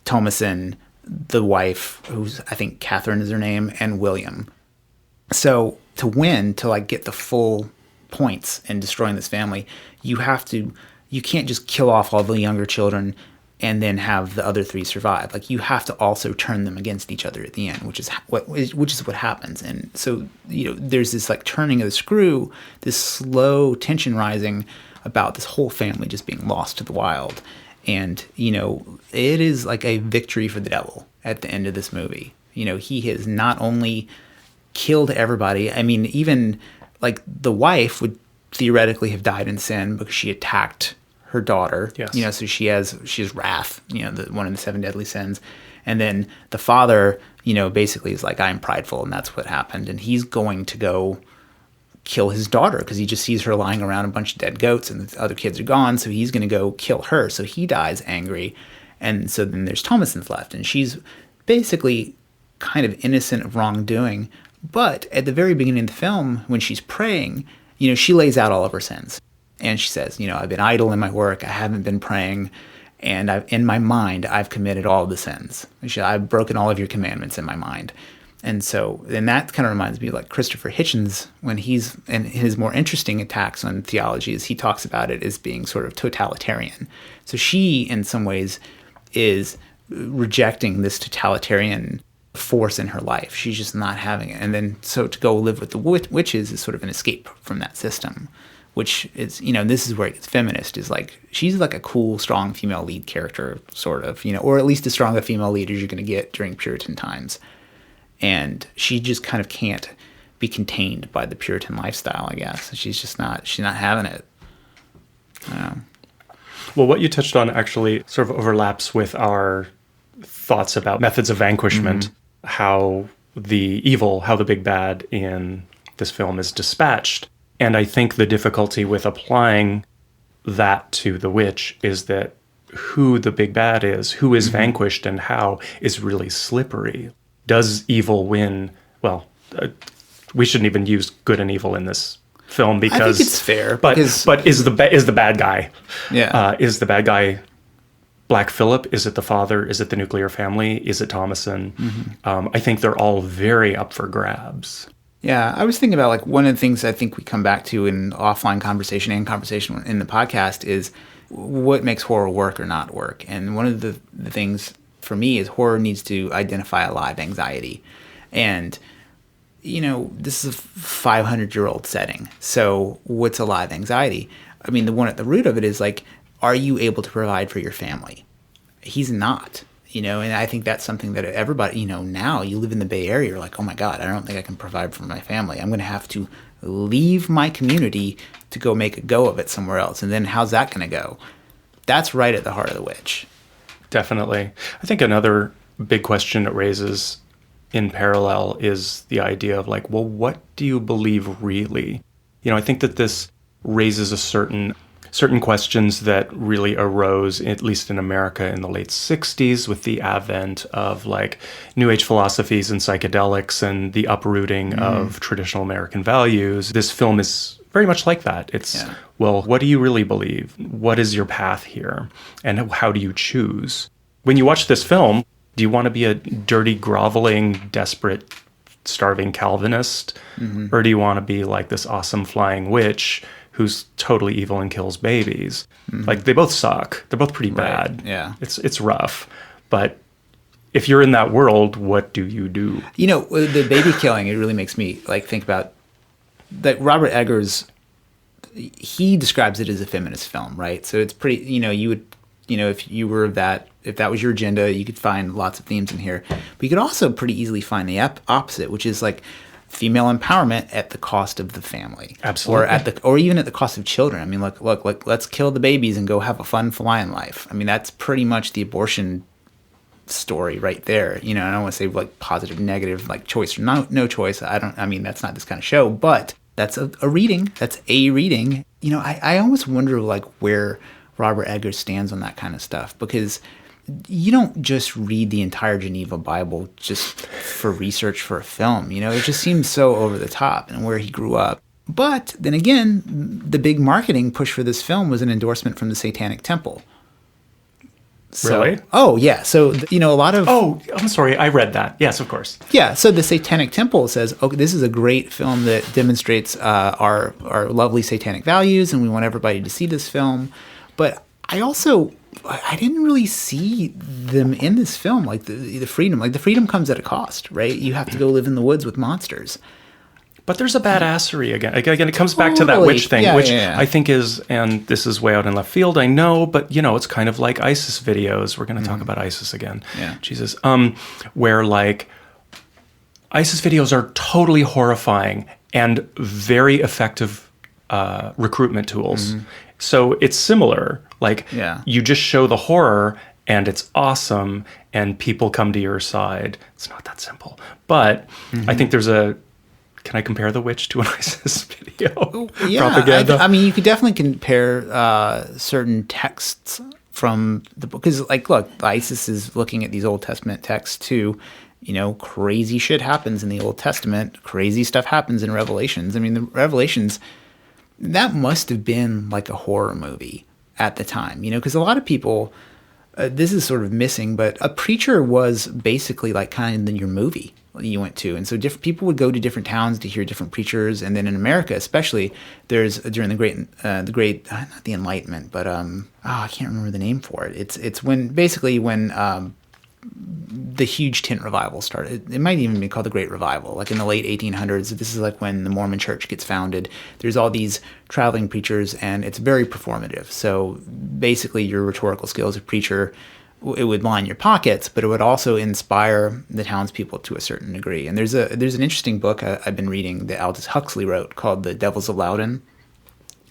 Thomasin, the wife, who's, I think Catherine is her name, and William. So to win, to, like, get the full points in destroying this family, you can't just kill off all the younger children and then have the other three survive. Like, you have to also turn them against each other at the end, which is what happens. And so, there's this, like, turning of the screw, this slow tension rising about this whole family just being lost to the wild. And, it is like a victory for the devil at the end of this movie. He has not only killed everybody. I mean, even, like, the wife would theoretically have died in sin because she attacked her daughter. Yes. So she has wrath, one of the 7 deadly sins. And then the father, basically is like, I'm prideful, and that's what happened. And he's going to go kill his daughter because he just sees her lying around a bunch of dead goats and the other kids are gone. So he's going to go kill her. So he dies angry. And so then there's Thomasin's left, and she's basically kind of innocent of wrongdoing, But at the very beginning of the film, when she's praying, she lays out all of her sins. And she says, I've been idle in my work. I haven't been praying. And in my mind, I've committed all of the sins. I've broken all of your commandments in my mind. And so, and that kind of reminds me of like Christopher Hitchens, when he's in his more interesting attacks on theology, is he talks about it as being sort of totalitarian. So she, in some ways, is rejecting this totalitarian force in her life. She's just not having it. And then, so to go live with the witches is sort of an escape from that system, which is, this is where it gets feminist, is like, she's like a cool, strong female lead character, sort of, or at least as strong a female lead as you're going to get during Puritan times. And she just kind of can't be contained by the Puritan lifestyle, I guess. She's not having it. Well, what you touched on actually sort of overlaps with our thoughts about methods of vanquishment, how the big bad in this film is dispatched. And I think the difficulty with applying that to the witch is that who the big bad is, who is vanquished and how, is really slippery. Does evil win? Well, we shouldn't even use good and evil in this film because I think it's fair. But is the bad guy? Yeah. Is the bad guy Black Phillip? Is it the father? Is it the nuclear family? Is it Thomason? I think they're all very up for grabs. Yeah, I was thinking about like one of the things I think we come back to in offline conversation and conversation in the podcast is what makes horror work or not work. And one of the things for me is horror needs to identify a live anxiety. And, this is a 500-year-old setting. So what's a live anxiety? I mean, the one at the root of it is like, are you able to provide for your family? He's not. And I think that's something that everybody, now you live in the Bay Area, you're like, oh my God, I don't think I can provide for my family. I'm going to have to leave my community to go make a go of it somewhere else. And then how's that going to go? That's right at the heart of the witch. Definitely. I think another big question it raises in parallel is the idea of like, well, what do you believe really? I think that this raises a certain questions that really arose, at least in America, in the late 60s with the advent of like New Age philosophies and psychedelics and the uprooting of traditional American values. This film is very much like that. It's, well, what do you really believe? What is your path here? And how do you choose? When you watch this film, do you want to be a dirty, groveling, desperate, starving Calvinist? Or do you want to be like this awesome flying witch who's totally evil and kills babies? Like, they both suck. They're both pretty bad. Yeah. It's rough. But if you're in that world, what do you do? The baby killing, it really makes me like think about that. Robert Eggers, he describes it as a feminist film, right? So it's pretty, you would, if that was your agenda, you could find lots of themes in here. But you could also pretty easily find the opposite, which is like female empowerment at the cost of the family. Absolutely. Or even at the cost of children. I mean, look, let's kill the babies and go have a fun flying life. I mean, that's pretty much the abortion story right there. I don't want to say like positive, negative, like choice or no choice. That's not this kind of show, but that's a reading. That's a reading. I almost wonder like where Robert Eggers stands on that kind of stuff, because you don't just read the entire Geneva Bible just for research for a film. It just seems so over the top and where he grew up. But then again, the big marketing push for this film was an endorsement from the Satanic Temple. Really? Oh, yeah. So, a lot of... Oh, I'm sorry. I read that. Yes, of course. Yeah. So the Satanic Temple says, okay, this is a great film that demonstrates our lovely satanic values, and we want everybody to see this film. But I didn't really see them in this film, like the freedom. Like the freedom comes at a cost, right? You have to go live in the woods with monsters. But there's a badassery again. Again, it comes back to that witch thing, I think is, and this is way out in left field, I know, but it's kind of like ISIS videos. We're going to talk about ISIS again. Yeah. Jesus. Where like ISIS videos are totally horrifying and very effective recruitment tools. So it's similar. Like, you just show the horror and it's awesome and people come to your side. It's not that simple. But I think there's can I compare the witch to an ISIS video? Propaganda? You could definitely compare certain texts from the book. Because, like, look, ISIS is looking at these Old Testament texts too. crazy shit happens in the Old Testament. Crazy stuff happens in Revelations. I mean, the Revelations, that must have been like a horror movie at the time, because a lot of people, this is sort of missing, but a preacher was basically like kind of your movie you went to. And so different people would go to different towns to hear different preachers. And then in America, especially, there's during the great, not the Enlightenment, but I can't remember the name for it. It's when the huge tent revival started. It might even be called the Great Revival, like in the late 1800s. This is like when the Mormon Church gets founded. There's all these traveling preachers, and it's very performative. So basically, your rhetorical skills as a preacher, it would line your pockets, but it would also inspire the townspeople to a certain degree. And there's an interesting book I've been reading that Aldous Huxley wrote called The Devils of Loudon.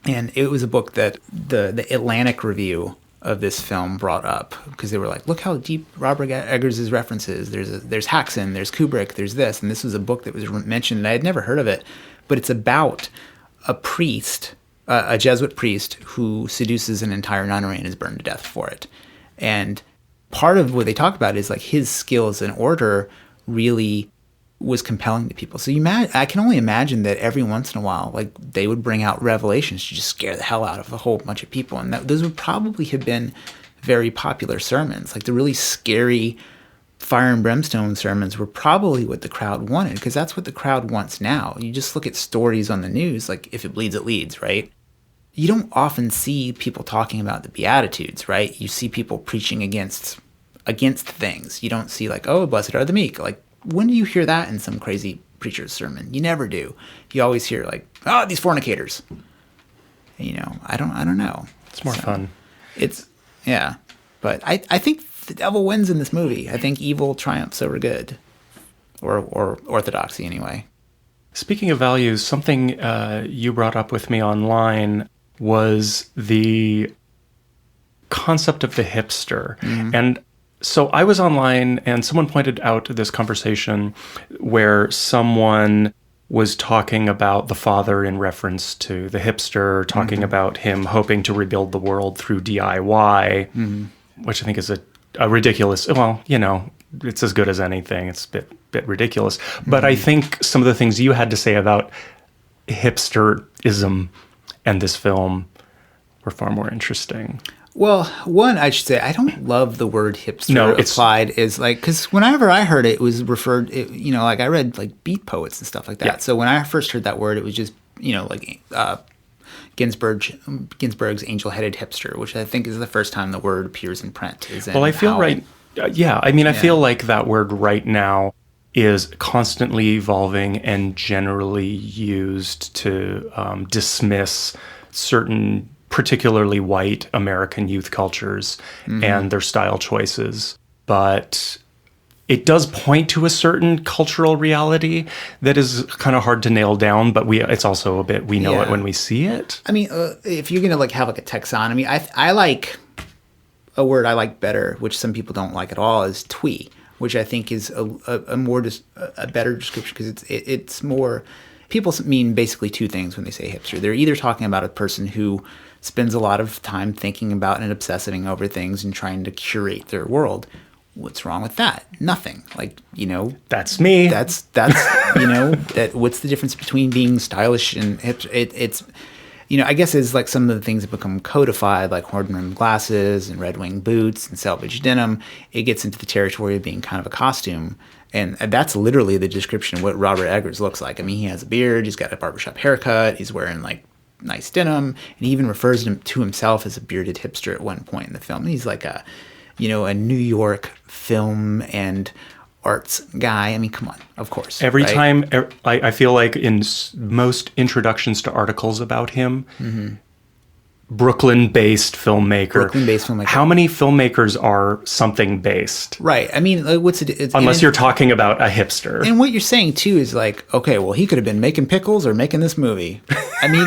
And it was a book that the Atlantic Review of this film brought up, because they were like, look how deep Robert Eggers' references. There's Haxan, there's Kubrick, there's this. And this was a book that was mentioned, and I had never heard of it. But it's about a priest, a Jesuit priest, who seduces an entire nunnery and is burned to death for it. And part of what they talk about is like his skills and order really was compelling to people. So I can only imagine that every once in a while, like they would bring out Revelations to just scare the hell out of a whole bunch of people. And those would probably have been very popular sermons. Like the really scary fire and brimstone sermons were probably what the crowd wanted, because that's what the crowd wants now. You just look at stories on the news, like if it bleeds, it leads, right? You don't often see people talking about the Beatitudes, right? You see people preaching against things. You don't see like, oh, blessed are the meek. Like, when do you hear that in some crazy preacher's sermon? You never do. You always hear like, oh, these fornicators. I don't know. It's more fun. Yeah. But I think the devil wins in this movie. I think evil triumphs over good. Or orthodoxy, anyway. Speaking of values, something you brought up with me online was the concept of the hipster. Mm-hmm. And so I was online and someone pointed out this conversation where someone was talking about the father in reference to the hipster, talking mm-hmm. about him hoping to rebuild the world through DIY, mm-hmm. which I think is a ridiculous, well, it's as good as anything. It's a bit ridiculous. Mm-hmm. But I think some of the things you had to say about hipsterism and this film were far more interesting. Well, one, I should say, I don't love the word hipster applied as like, because whenever I heard it, it was referred, like I read like beat poets and stuff like that. Yeah. So when I first heard that word, it was just, like Ginsberg's angel-headed hipster, which I think is the first time the word appears in print. I feel right. I feel like that word right now is constantly evolving and generally used to dismiss certain particularly white American youth cultures mm-hmm. and their style choices. But it does point to a certain cultural reality that is kind of hard to nail down, but it's also a bit, we know it when we see it. I mean, if you're going to like have like a taxonomy, I like a word I like better, which some people don't like at all, is twee, which I think is a better description, because it's more, people mean basically two things when they say hipster. They're either talking about a person who spends a lot of time thinking about and obsessing over things and trying to curate their world. What's wrong with that? Nothing. Like, that's me. That's that. What's the difference between being stylish and hipster? It's I guess it's like some of the things that become codified, like horn-rimmed glasses and red-wing boots and selvage denim. It gets into the territory of being kind of a costume. And that's literally the description of what Robert Eggers looks like. I mean, he has a beard, he's got a barbershop haircut, he's wearing like nice denim, and he even refers to himself as a bearded hipster at one point in the film. He's like a New York film and arts guy. I mean, come on, of course. Every time, I feel like in most introductions to articles about him, mm-hmm. Brooklyn-based filmmaker. How many filmmakers are something based? Right. I mean, unless you're talking about a hipster. And what you're saying too is like, okay, well, he could have been making pickles or making this movie. I mean,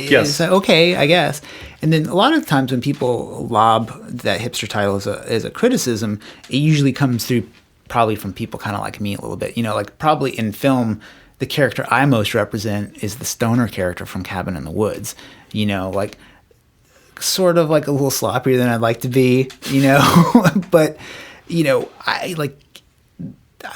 yes. It's like, okay, I guess. And then a lot of times when people lob that hipster title as a criticism, it usually comes through probably from people kind of like me a little bit. Like probably in film, the character I most represent is the stoner character from Cabin in the Woods. Like, sort of like a little sloppier than I'd like to be, but I like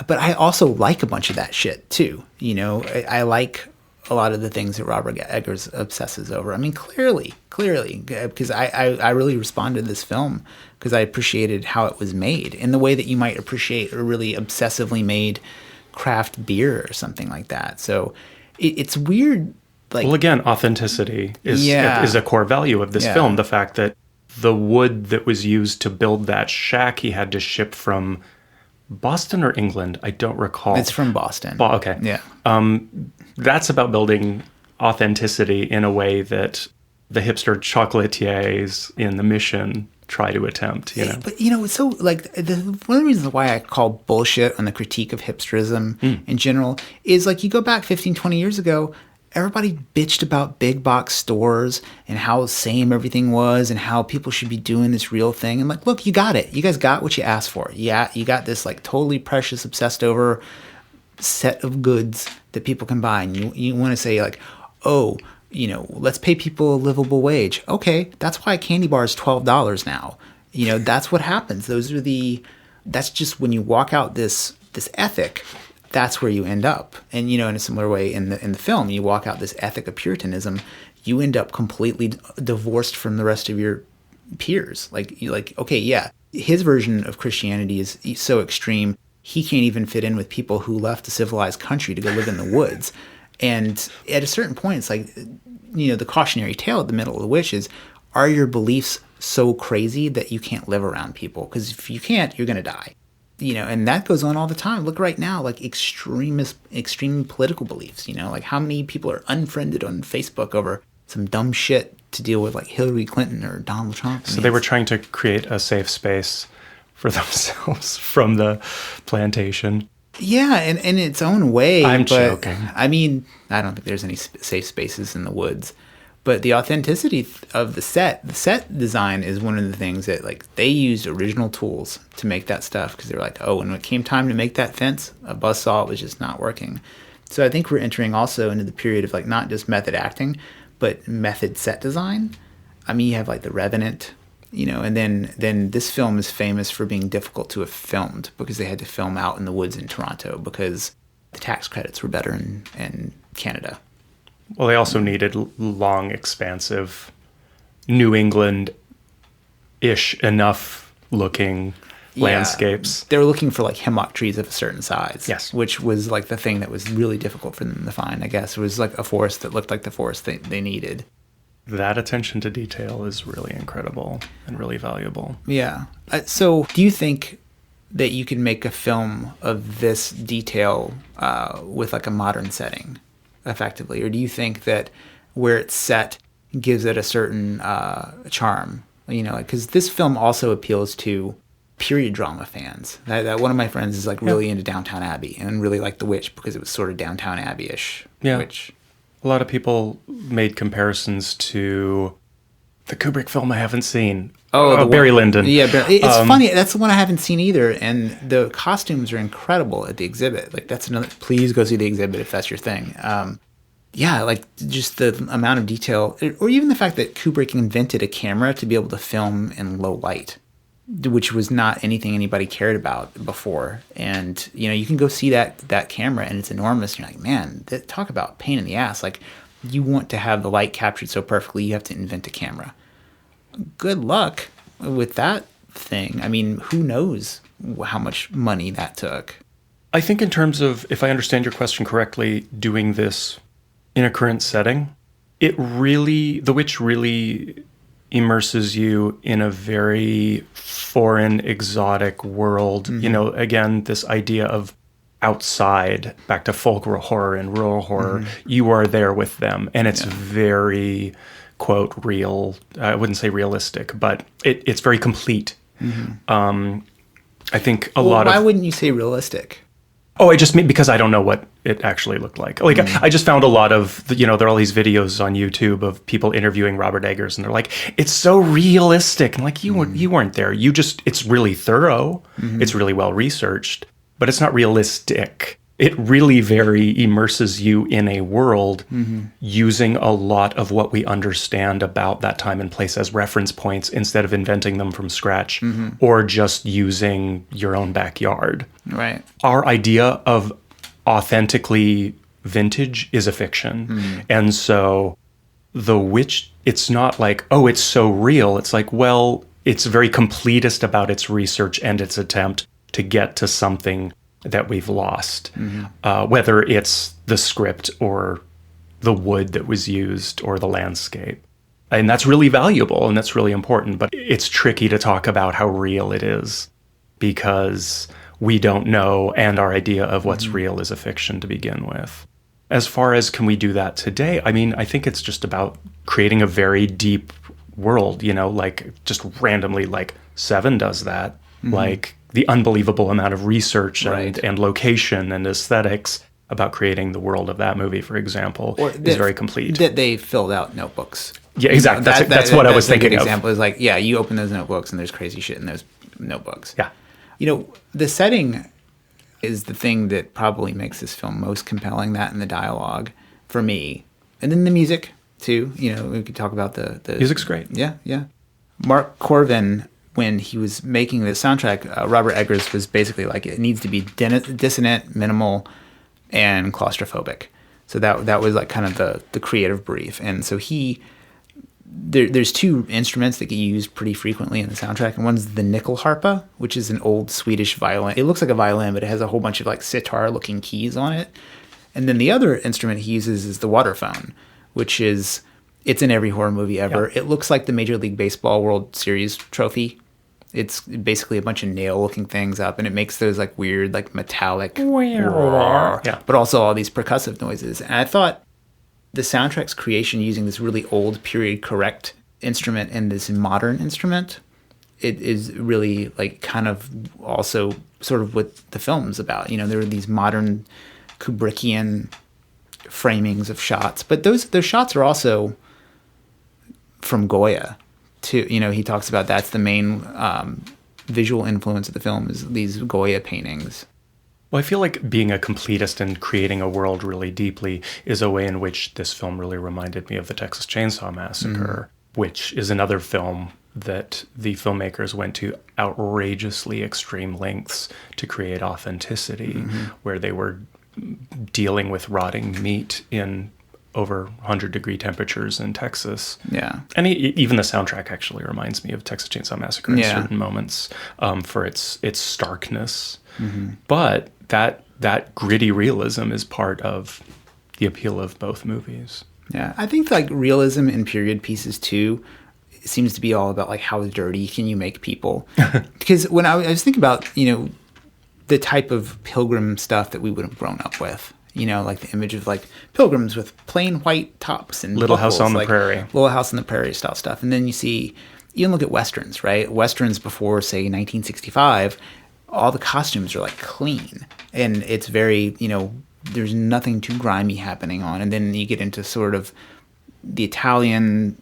but I also like a bunch of that shit too. You know, I like a lot of the things that Robert Eggers obsesses over. I mean, clearly, because I really responded to this film because I appreciated how it was made in the way that you might appreciate a really obsessively made craft beer or something like that. So it's weird. Like, well, again, authenticity is a core value of this film. The fact that the wood that was used to build that shack he had to ship from Boston or England, I don't recall. It's from Boston. Okay. Yeah. That's about building authenticity in a way that the hipster chocolatiers in the Mission try to attempt, you know. But, you know, it's so, like, one of the reasons why I call bullshit on the critique of hipsterism in general is, like, you go back 15, 20 years ago, everybody bitched about big box stores and how same everything was and how people should be doing this real thing. And, like, look, you got it. You guys got what you asked for. Yeah, you got this, like, totally precious, obsessed over set of goods that people can buy. And you want to say, like, oh, you know, let's pay people a livable wage. Okay, that's why a candy bar is $12 now. You know, that's what happens. That's just when you walk out this ethic, that's where you end up. And, you know, in a similar way in the film, you walk out this ethic of Puritanism, you end up completely divorced from the rest of your peers. Like, okay, yeah, his version of Christianity is so extreme, he can't even fit in with people who left a civilized country to go live in the woods. And at a certain point, it's like, you know, the cautionary tale at the middle of the witch is, are your beliefs so crazy that you can't live around people? Because if you can't, you're going to die. You know, and that goes on all the time. Look right now, like extreme political beliefs, you know, like how many people are unfriended on Facebook over some dumb shit to deal with, like Hillary Clinton or Donald Trump. So they were trying to create a safe space for themselves from the plantation. Yeah, in its own way. I'm joking. I mean, I don't think there's any safe spaces in the woods. But the authenticity of the set design is one of the things that, like, they used original tools to make that stuff because they were like, oh, and when it came time to make that fence, a buzzsaw was just not working. So I think we're entering also into the period of, like, not just method acting, but method set design. I mean, you have, like, The Revenant, you know, and then this film is famous for being difficult to have filmed because they had to film out in the woods in Toronto because the tax credits were better in Canada. Well, they also needed long, expansive, New England-ish enough looking landscapes. They were looking for, like, hemlock trees of a certain size. Yes. Which was, like, the thing that was really difficult for them to find, I guess. It was, like, a forest that looked like the forest they needed. That attention to detail is really incredible and really valuable. Yeah. So do you think that you can make a film of this detail with, like, a modern setting effectively? Or do you think that where it's set gives it a certain charm? You know, because this film also appeals to period drama fans. That one of my friends is, like, really into Downton Abbey and really liked The Witch because it was sort of Downton Abbey-ish. Yeah. Witch. A lot of people made comparisons to the Kubrick film I haven't seen. Barry Lyndon. Yeah, it's funny. That's the one I haven't seen either. And the costumes are incredible at the exhibit. Like, that's another. Please go see the exhibit if that's your thing. Yeah, like, just the amount of detail, or even the fact that Kubrick invented a camera to be able to film in low light, which was not anything anybody cared about before. And, you know, you can go see that camera and it's enormous. And you're like, man, talk about pain in the ass. Like, you want to have the light captured so perfectly, you have to invent a camera. Good luck with that thing. I mean, who knows how much money that took? I think in terms of, if I understand your question correctly, doing this in a current setting, The Witch really immerses you in a very foreign, exotic world. Mm-hmm. You know, again, this idea of outside, back to folk horror and rural horror, you are there with them. And it's very, quote, real. I wouldn't say realistic, but it's very complete. Mm-hmm. I think why wouldn't you say realistic? Oh, I just mean because I don't know what it actually looked like. Like, I just found a lot of, you know, there are all these videos on YouTube of people interviewing Robert Eggers, and they're like, it's so realistic. And like, you weren't there. It's really thorough. Mm-hmm. It's really well researched, but it's not realistic. it really very immerses you in a world using a lot of what we understand about that time and place as reference points instead of inventing them from scratch or just using your own backyard. Right. Our idea of authentically vintage is a fiction. And so The Witch, it's not like, oh, it's so real. It's like, well, it's very completist about its research and its attempt to get to something that we've lost, whether it's the script or the wood that was used or the landscape. And that's really valuable and that's really important, but it's tricky to talk about how real it is because we don't know, and our idea of what's real is a fiction to begin with. As far as can we do that today, I mean, I think it's just about creating a very deep world, you know, like just randomly, like Seven does that, like the unbelievable amount of research and location and aesthetics about creating the world of that movie, for example, is very complete. That they filled out notebooks. Yeah, exactly. That's what I was thinking of. An example is like, yeah, you open those notebooks and there's crazy shit in those notebooks. Yeah. You know, the setting is the thing that probably makes this film most compelling, that and the dialogue for me. And then the music, too. You know, we could talk about the music's great. Yeah, yeah. Mark Corvin, when he was making the soundtrack, Robert Eggers was basically like, it needs to be dissonant, minimal, and claustrophobic. So that was like kind of the creative brief. And so there's two instruments that get used pretty frequently in the soundtrack, and one's the nyckelharpa, which is an old Swedish violin. It looks like a violin, but it has a whole bunch of like sitar-looking keys on it. And then the other instrument he uses is the waterphone, which it's in every horror movie ever. Yep. It looks like the Major League Baseball World Series trophy. It's basically a bunch of nail-looking things up, and it makes those like weird, like metallic, but also all these percussive noises. And I thought the soundtrack's creation using this really old period correct instrument and this modern instrument, it is really like kind of also sort of what the film's about. You know, there are these modern Kubrickian framings of shots, but those shots are also from Goya too. You know, he talks about that's the main visual influence of the film is these Goya paintings. Well, I feel like being a completist and creating a world really deeply is a way in which this film really reminded me of the Texas Chainsaw Massacre, which is another film that the filmmakers went to outrageously extreme lengths to create authenticity, where they were dealing with rotting meat in over 100-degree temperatures in Texas. Yeah. And even the soundtrack actually reminds me of Texas Chainsaw Massacre in certain moments for its starkness. But that gritty realism is part of the appeal of both movies. Yeah, I think like realism in period pieces too seems to be all about like how dirty can you make people. Because when I was thinking about, you know, the type of pilgrim stuff that we would have grown up with, you know, like the image of like pilgrims with plain white tops and Little buckles, House on the like Prairie. Little House on the Prairie style stuff. And then you can look at Westerns, right? Westerns before, say, 1965, all the costumes are like clean. And it's very, you know, there's nothing too grimy happening on. And then you get into sort of the Italian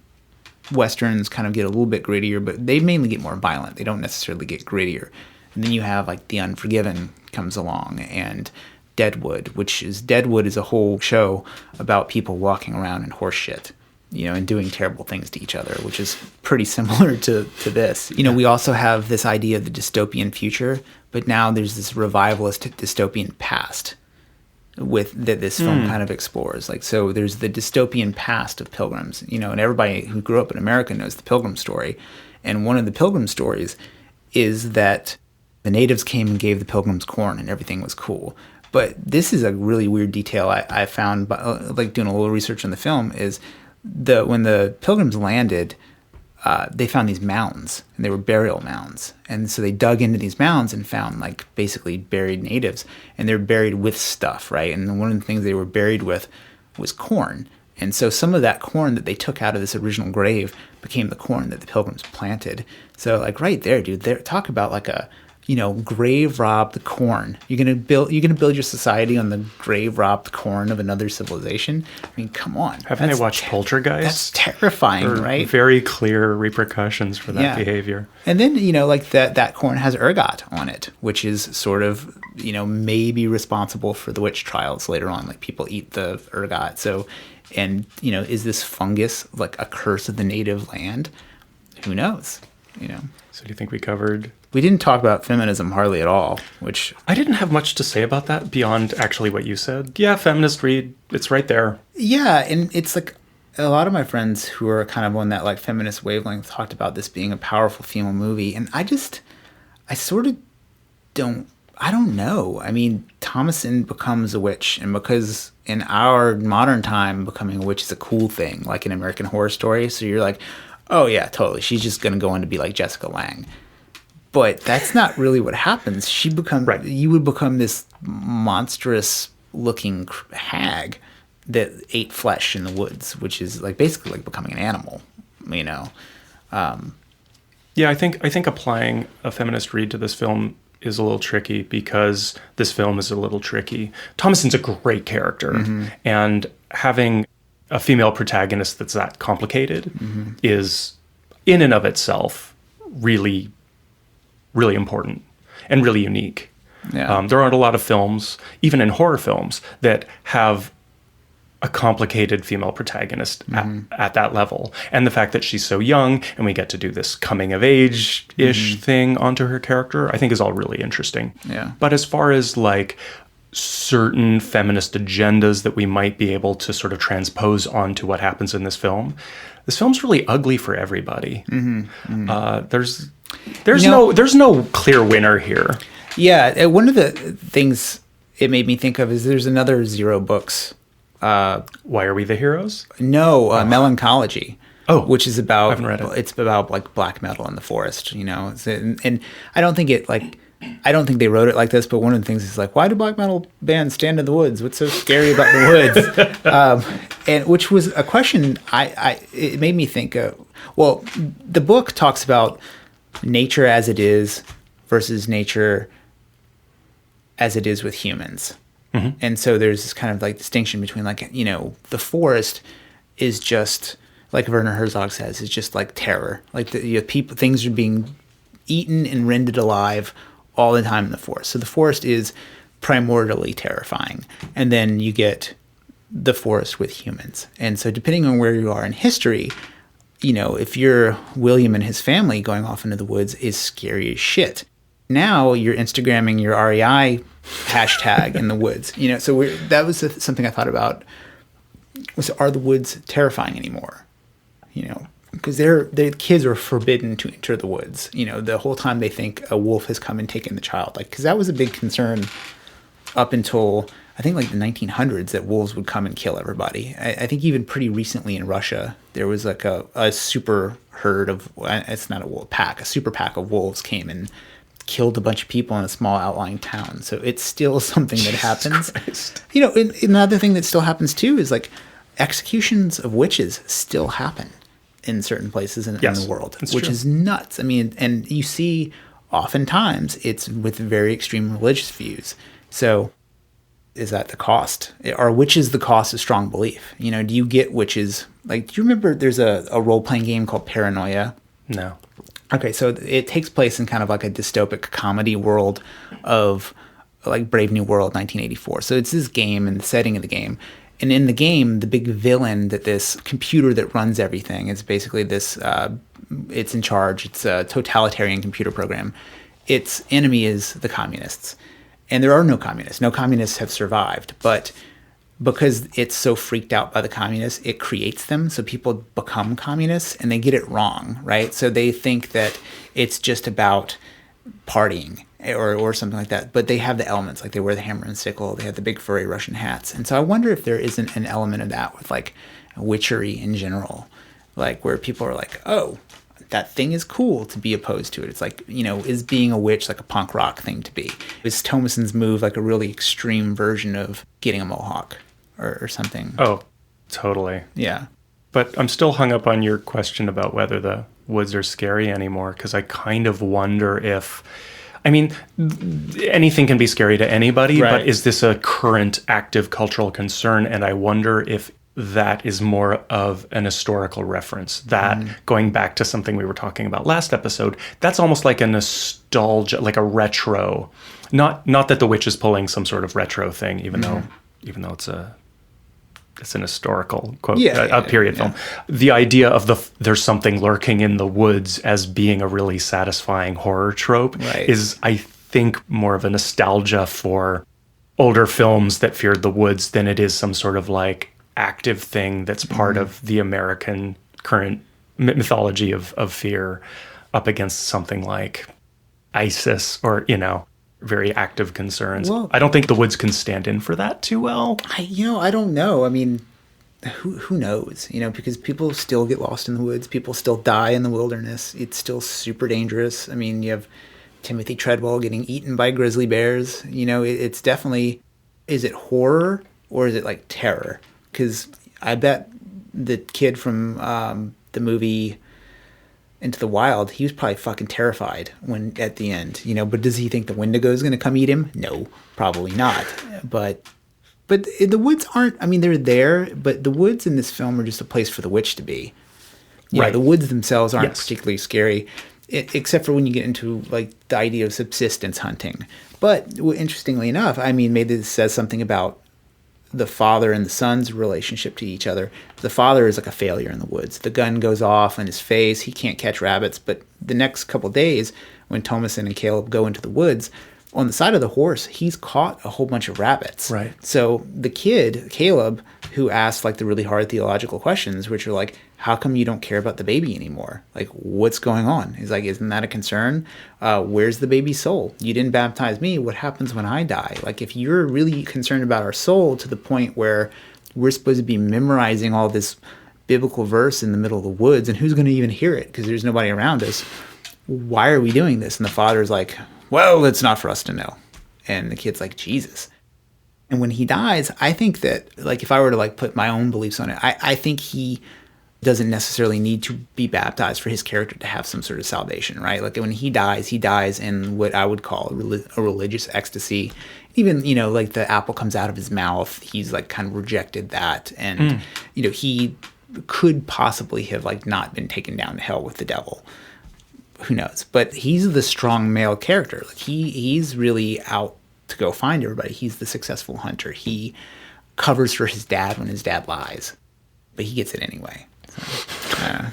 Westerns kind of get a little bit grittier, but they mainly get more violent. They don't necessarily get grittier. And then you have like The Unforgiven comes along and Deadwood is a whole show about people walking around in horse shit, you know, and doing terrible things to each other, which is pretty similar to this. You know, we also have this idea of the dystopian future, but now there's this revivalist dystopian past that this film kind of explores. Like, so there's the dystopian past of pilgrims, you know, and everybody who grew up in America knows the Pilgrim story. And one of the Pilgrim stories is that the natives came and gave the pilgrims corn and everything was cool. But this is a really weird detail I found, by, like doing a little research on the film, is when the pilgrims landed, they found these mounds, and they were burial mounds. And so they dug into these mounds and found like basically buried natives, and they're buried with stuff, right? And one of the things they were buried with was corn. And so some of that corn that they took out of this original grave became the corn that the pilgrims planted. So like right there, dude, talk about like a grave robbed corn. You're gonna build your society on the grave robbed corn of another civilization. I mean, come on. Haven't they watched Poltergeist? That's terrifying, right? Very clear repercussions for that behavior. And then that corn has ergot on it, which is sort of maybe responsible for the witch trials later on. Like people eat the ergot. So, and is this fungus like a curse of the native land? Who knows? So do you think we covered? We didn't talk about feminism hardly at all, which... I didn't have much to say about that beyond actually what you said. Yeah, feminist read, it's right there. Yeah, and it's like a lot of my friends who are kind of on that like feminist wavelength talked about this being a powerful female movie, and I sort of don't know. I mean, Thomasin becomes a witch, and because in our modern time, becoming a witch is a cool thing, like in American Horror Story, so you're like, oh yeah, totally, she's just going to go on to be like Jessica Lange. But that's not really what happens. You would become this monstrous-looking hag that ate flesh in the woods, which is like basically like becoming an animal, Yeah, I think applying a feminist read to this film is a little tricky because this film is a little tricky. Thomasin's a great character, and having a female protagonist that's that complicated is, in and of itself, really important and really unique. Yeah. There aren't a lot of films, even in horror films, that have a complicated female protagonist at that level. And the fact that she's so young and we get to do this coming of age-ish thing onto her character, I think is all really interesting. Yeah. But as far as like certain feminist agendas that we might be able to sort of transpose onto what happens in this film's really ugly for everybody. There's no clear winner here. Yeah, one of the things it made me think of is there's another Zero books. Why Are We the Heroes? No, Melanchology. Oh, which is about, I haven't read it. It's about like black metal in the forest, and I don't think they wrote it like this, but one of the things is like, why do black metal bands stand in the woods? What's so scary about the woods? And which was a question it made me think of. Well, the book talks about nature as it is versus nature as it is with humans. And so there's this kind of like distinction between like, the forest is just, like Werner Herzog says, is just like terror. Like things are being eaten and rended alive all the time in the forest. So the forest is primordially terrifying. And then you get the forest with humans. And so depending on where you are in history, if you're William and his family, going off into the woods is scary as shit. Now you're Instagramming your REI hashtag in the woods. So that was something I thought about. Are the woods terrifying anymore? Because their kids are forbidden to enter the woods. The whole time they think a wolf has come and taken the child. Like, because that was a big concern up until I think like the 1900s, that wolves would come and kill everybody. I think even pretty recently in Russia, there was like a super herd of, it's not a wolf pack, a super pack of wolves came and killed a bunch of people in a small outlying town. So it's still something that happens. Christ. Another thing that still happens too is like executions of witches still happen in certain places in the world, which is nuts. I mean, and you see oftentimes it's with very extreme religious views. So is that the cost? Are witches the cost of strong belief? Do you get witches? Like, do you remember there's a role-playing game called Paranoia? No. Okay, so it takes place in kind of like a dystopic comedy world of like Brave New World 1984. So it's this game and the setting of the game. And in the game, the big villain that this computer that runs everything is basically this, it's in charge. It's a totalitarian computer program. Its enemy is the communists. And there are no communists. No communists have survived. But because it's so freaked out by the communists, it creates them. So people become communists and they get it wrong, right? So they think that it's just about partying or something like that. But they have the elements, like they wear the hammer and sickle, they have the big furry Russian hats. And so I wonder if there isn't an element of that with like witchery in general, like where people are like, oh, that thing is cool to be opposed to it. It's like, is being a witch like a punk rock thing to be? Is Thomasin's move like a really extreme version of getting a mohawk or something? Oh, totally. Yeah. But I'm still hung up on your question about whether the woods are scary anymore, because I kind of wonder if I mean, anything can be scary to anybody, Right. but is this a current active cultural concern? And I wonder if that is more of an historical reference. That, going back to something we were talking about last episode, that's almost like a nostalgia, like a retro. Not that The Witch is pulling some sort of retro thing, even though it's an historical quote, a period film. The idea of there's something lurking in the woods as being a really satisfying horror trope is, I think, more of a nostalgia for older films that feared the woods than it is some sort of like active thing that's part of the American current mythology of fear up against something like ISIS or, very active concerns. Well, I don't think the woods can stand in for that too well. I don't know. I mean, who knows? Because people still get lost in the woods. People still die in the wilderness. It's still super dangerous. I mean, you have Timothy Treadwell getting eaten by grizzly bears. It's definitely, is it horror or is it like terror? Because I bet the kid from the movie Into the Wild, he was probably fucking terrified when at the end, but does he think the Wendigo is going to come eat him? No, probably not. But the woods aren't, I mean, they're there, but the woods in this film are just a place for the witch to be. The woods themselves aren't particularly scary, except for when you get into like the idea of subsistence hunting. But interestingly enough, I mean, maybe this says something about the father and the son's relationship to each other. The father is like a failure in the woods. The gun goes off in his face. He can't catch rabbits. But the next couple days, when Thomasin and Caleb go into the woods, on the side of the horse, he's caught a whole bunch of rabbits. Right. So the kid, Caleb, who asks like the really hard theological questions, which are like, how come you don't care about the baby anymore? Like, what's going on? He's like, isn't that a concern? Where's the baby's soul? You didn't baptize me. What happens when I die? Like, if you're really concerned about our soul to the point where we're supposed to be memorizing all this biblical verse in the middle of the woods, and who's going to even hear it because there's nobody around us, why are we doing this? And the father's like, well, it's not for us to know. And the kid's like, Jesus. And when he dies, I think that, like, if I were to like put my own beliefs on it, I think he doesn't necessarily need to be baptized for his character to have some sort of salvation, right? Like when he dies in what I would call a religious ecstasy. Even, like the apple comes out of his mouth, he's like kind of rejected that. And, he could possibly have like not been taken down to hell with the devil. Who knows? But he's the strong male character. Like he's really out to go find everybody. He's the successful hunter. He covers for his dad when his dad lies, but he gets it anyway. So,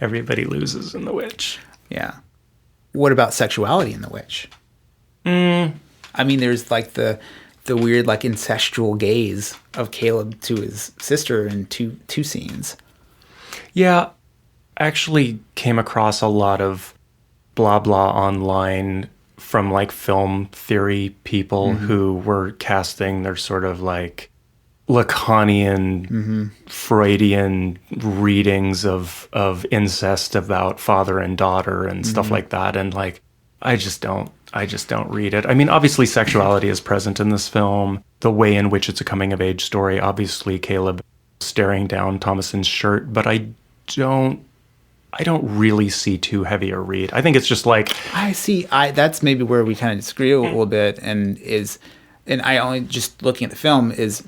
everybody loses in The Witch. Yeah. What about sexuality in The Witch? I mean, there's like the weird like incestual gaze of Caleb to his sister in two scenes. Yeah. Actually came across a lot of blah blah online from like film theory people who were casting their sort of like Lacanian Freudian readings of incest about father and daughter and stuff like that, and like I just don't read it. I mean, obviously sexuality is present in this film, the way in which it's a coming of age story, obviously Caleb staring down Thomasin's shirt, but I don't really see too heavy a read. I think it's just like that's maybe where we kind of disagree a little bit, and I only just looking at the film is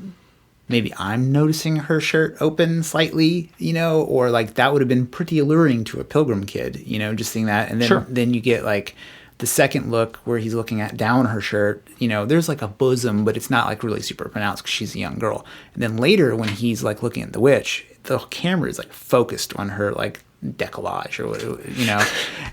maybe I'm noticing her shirt open slightly, or like that would have been pretty alluring to a Pilgrim kid, just seeing that. And then then you get like the second look where he's looking at down her shirt, there's like a bosom, but it's not like really super pronounced because she's a young girl. And then later when he's like looking at the witch, the camera is like focused on her like decollage or whatever,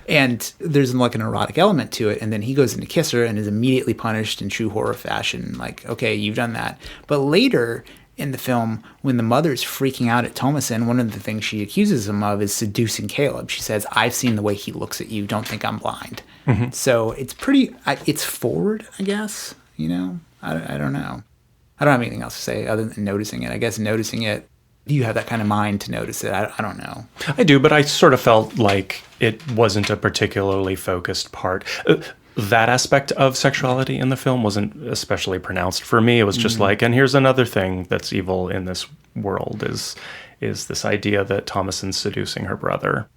and there's like an erotic element to it. And then he goes in to kiss her and is immediately punished in true horror fashion. Like, okay, you've done that. But later in the film, when the mother's freaking out at Thomasin, one of the things she accuses him of is seducing Caleb. She says, I've seen the way he looks at you. Don't think I'm blind. So it's pretty, it's forward, I guess, I don't know. I don't have anything else to say other than noticing it. I guess noticing it, do you have that kind of mind to notice it? I don't know. I do, but I sort of felt like it wasn't a particularly focused part. That aspect of sexuality in the film wasn't especially pronounced for me. It was just like, and here's another thing that's evil in this world is this idea that Thomasin's seducing her brother.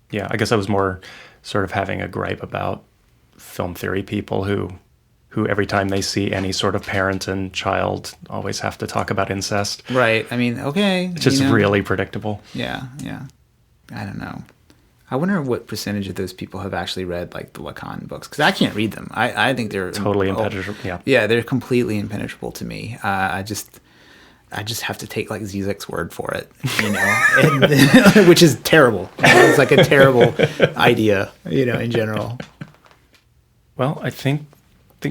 Yeah, I guess I was more sort of having a gripe about film theory people who every time they see any sort of parent and child always have to talk about incest. Right. I mean, okay. It's just really predictable. Yeah, yeah. I don't know. I wonder what percentage of those people have actually read like the Lacan books, because I can't read them. I think they're totally impenetrable. Yeah, they're completely impenetrable to me. I just have to take like Zizek's word for it, and, which is terrible. It's like a terrible idea, in general. Well, I think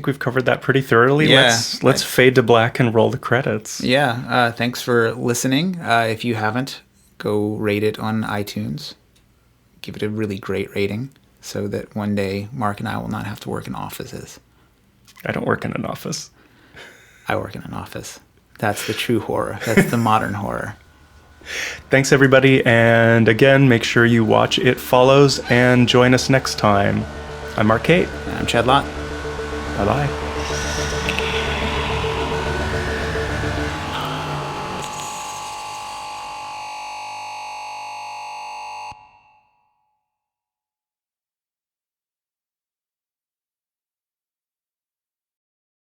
we've covered that pretty thoroughly. Yeah, let's fade to black and roll the credits. Yeah. Thanks for listening. If you haven't, go rate it on iTunes. Give it a really great rating so that one day Mark and I will not have to work in offices. I don't work in an office. I work in an office. That's the true horror. That's the modern horror. Thanks, everybody. And again, make sure you watch It Follows and join us next time. I'm Mark Kate. And I'm Chad Lott. Bye-bye.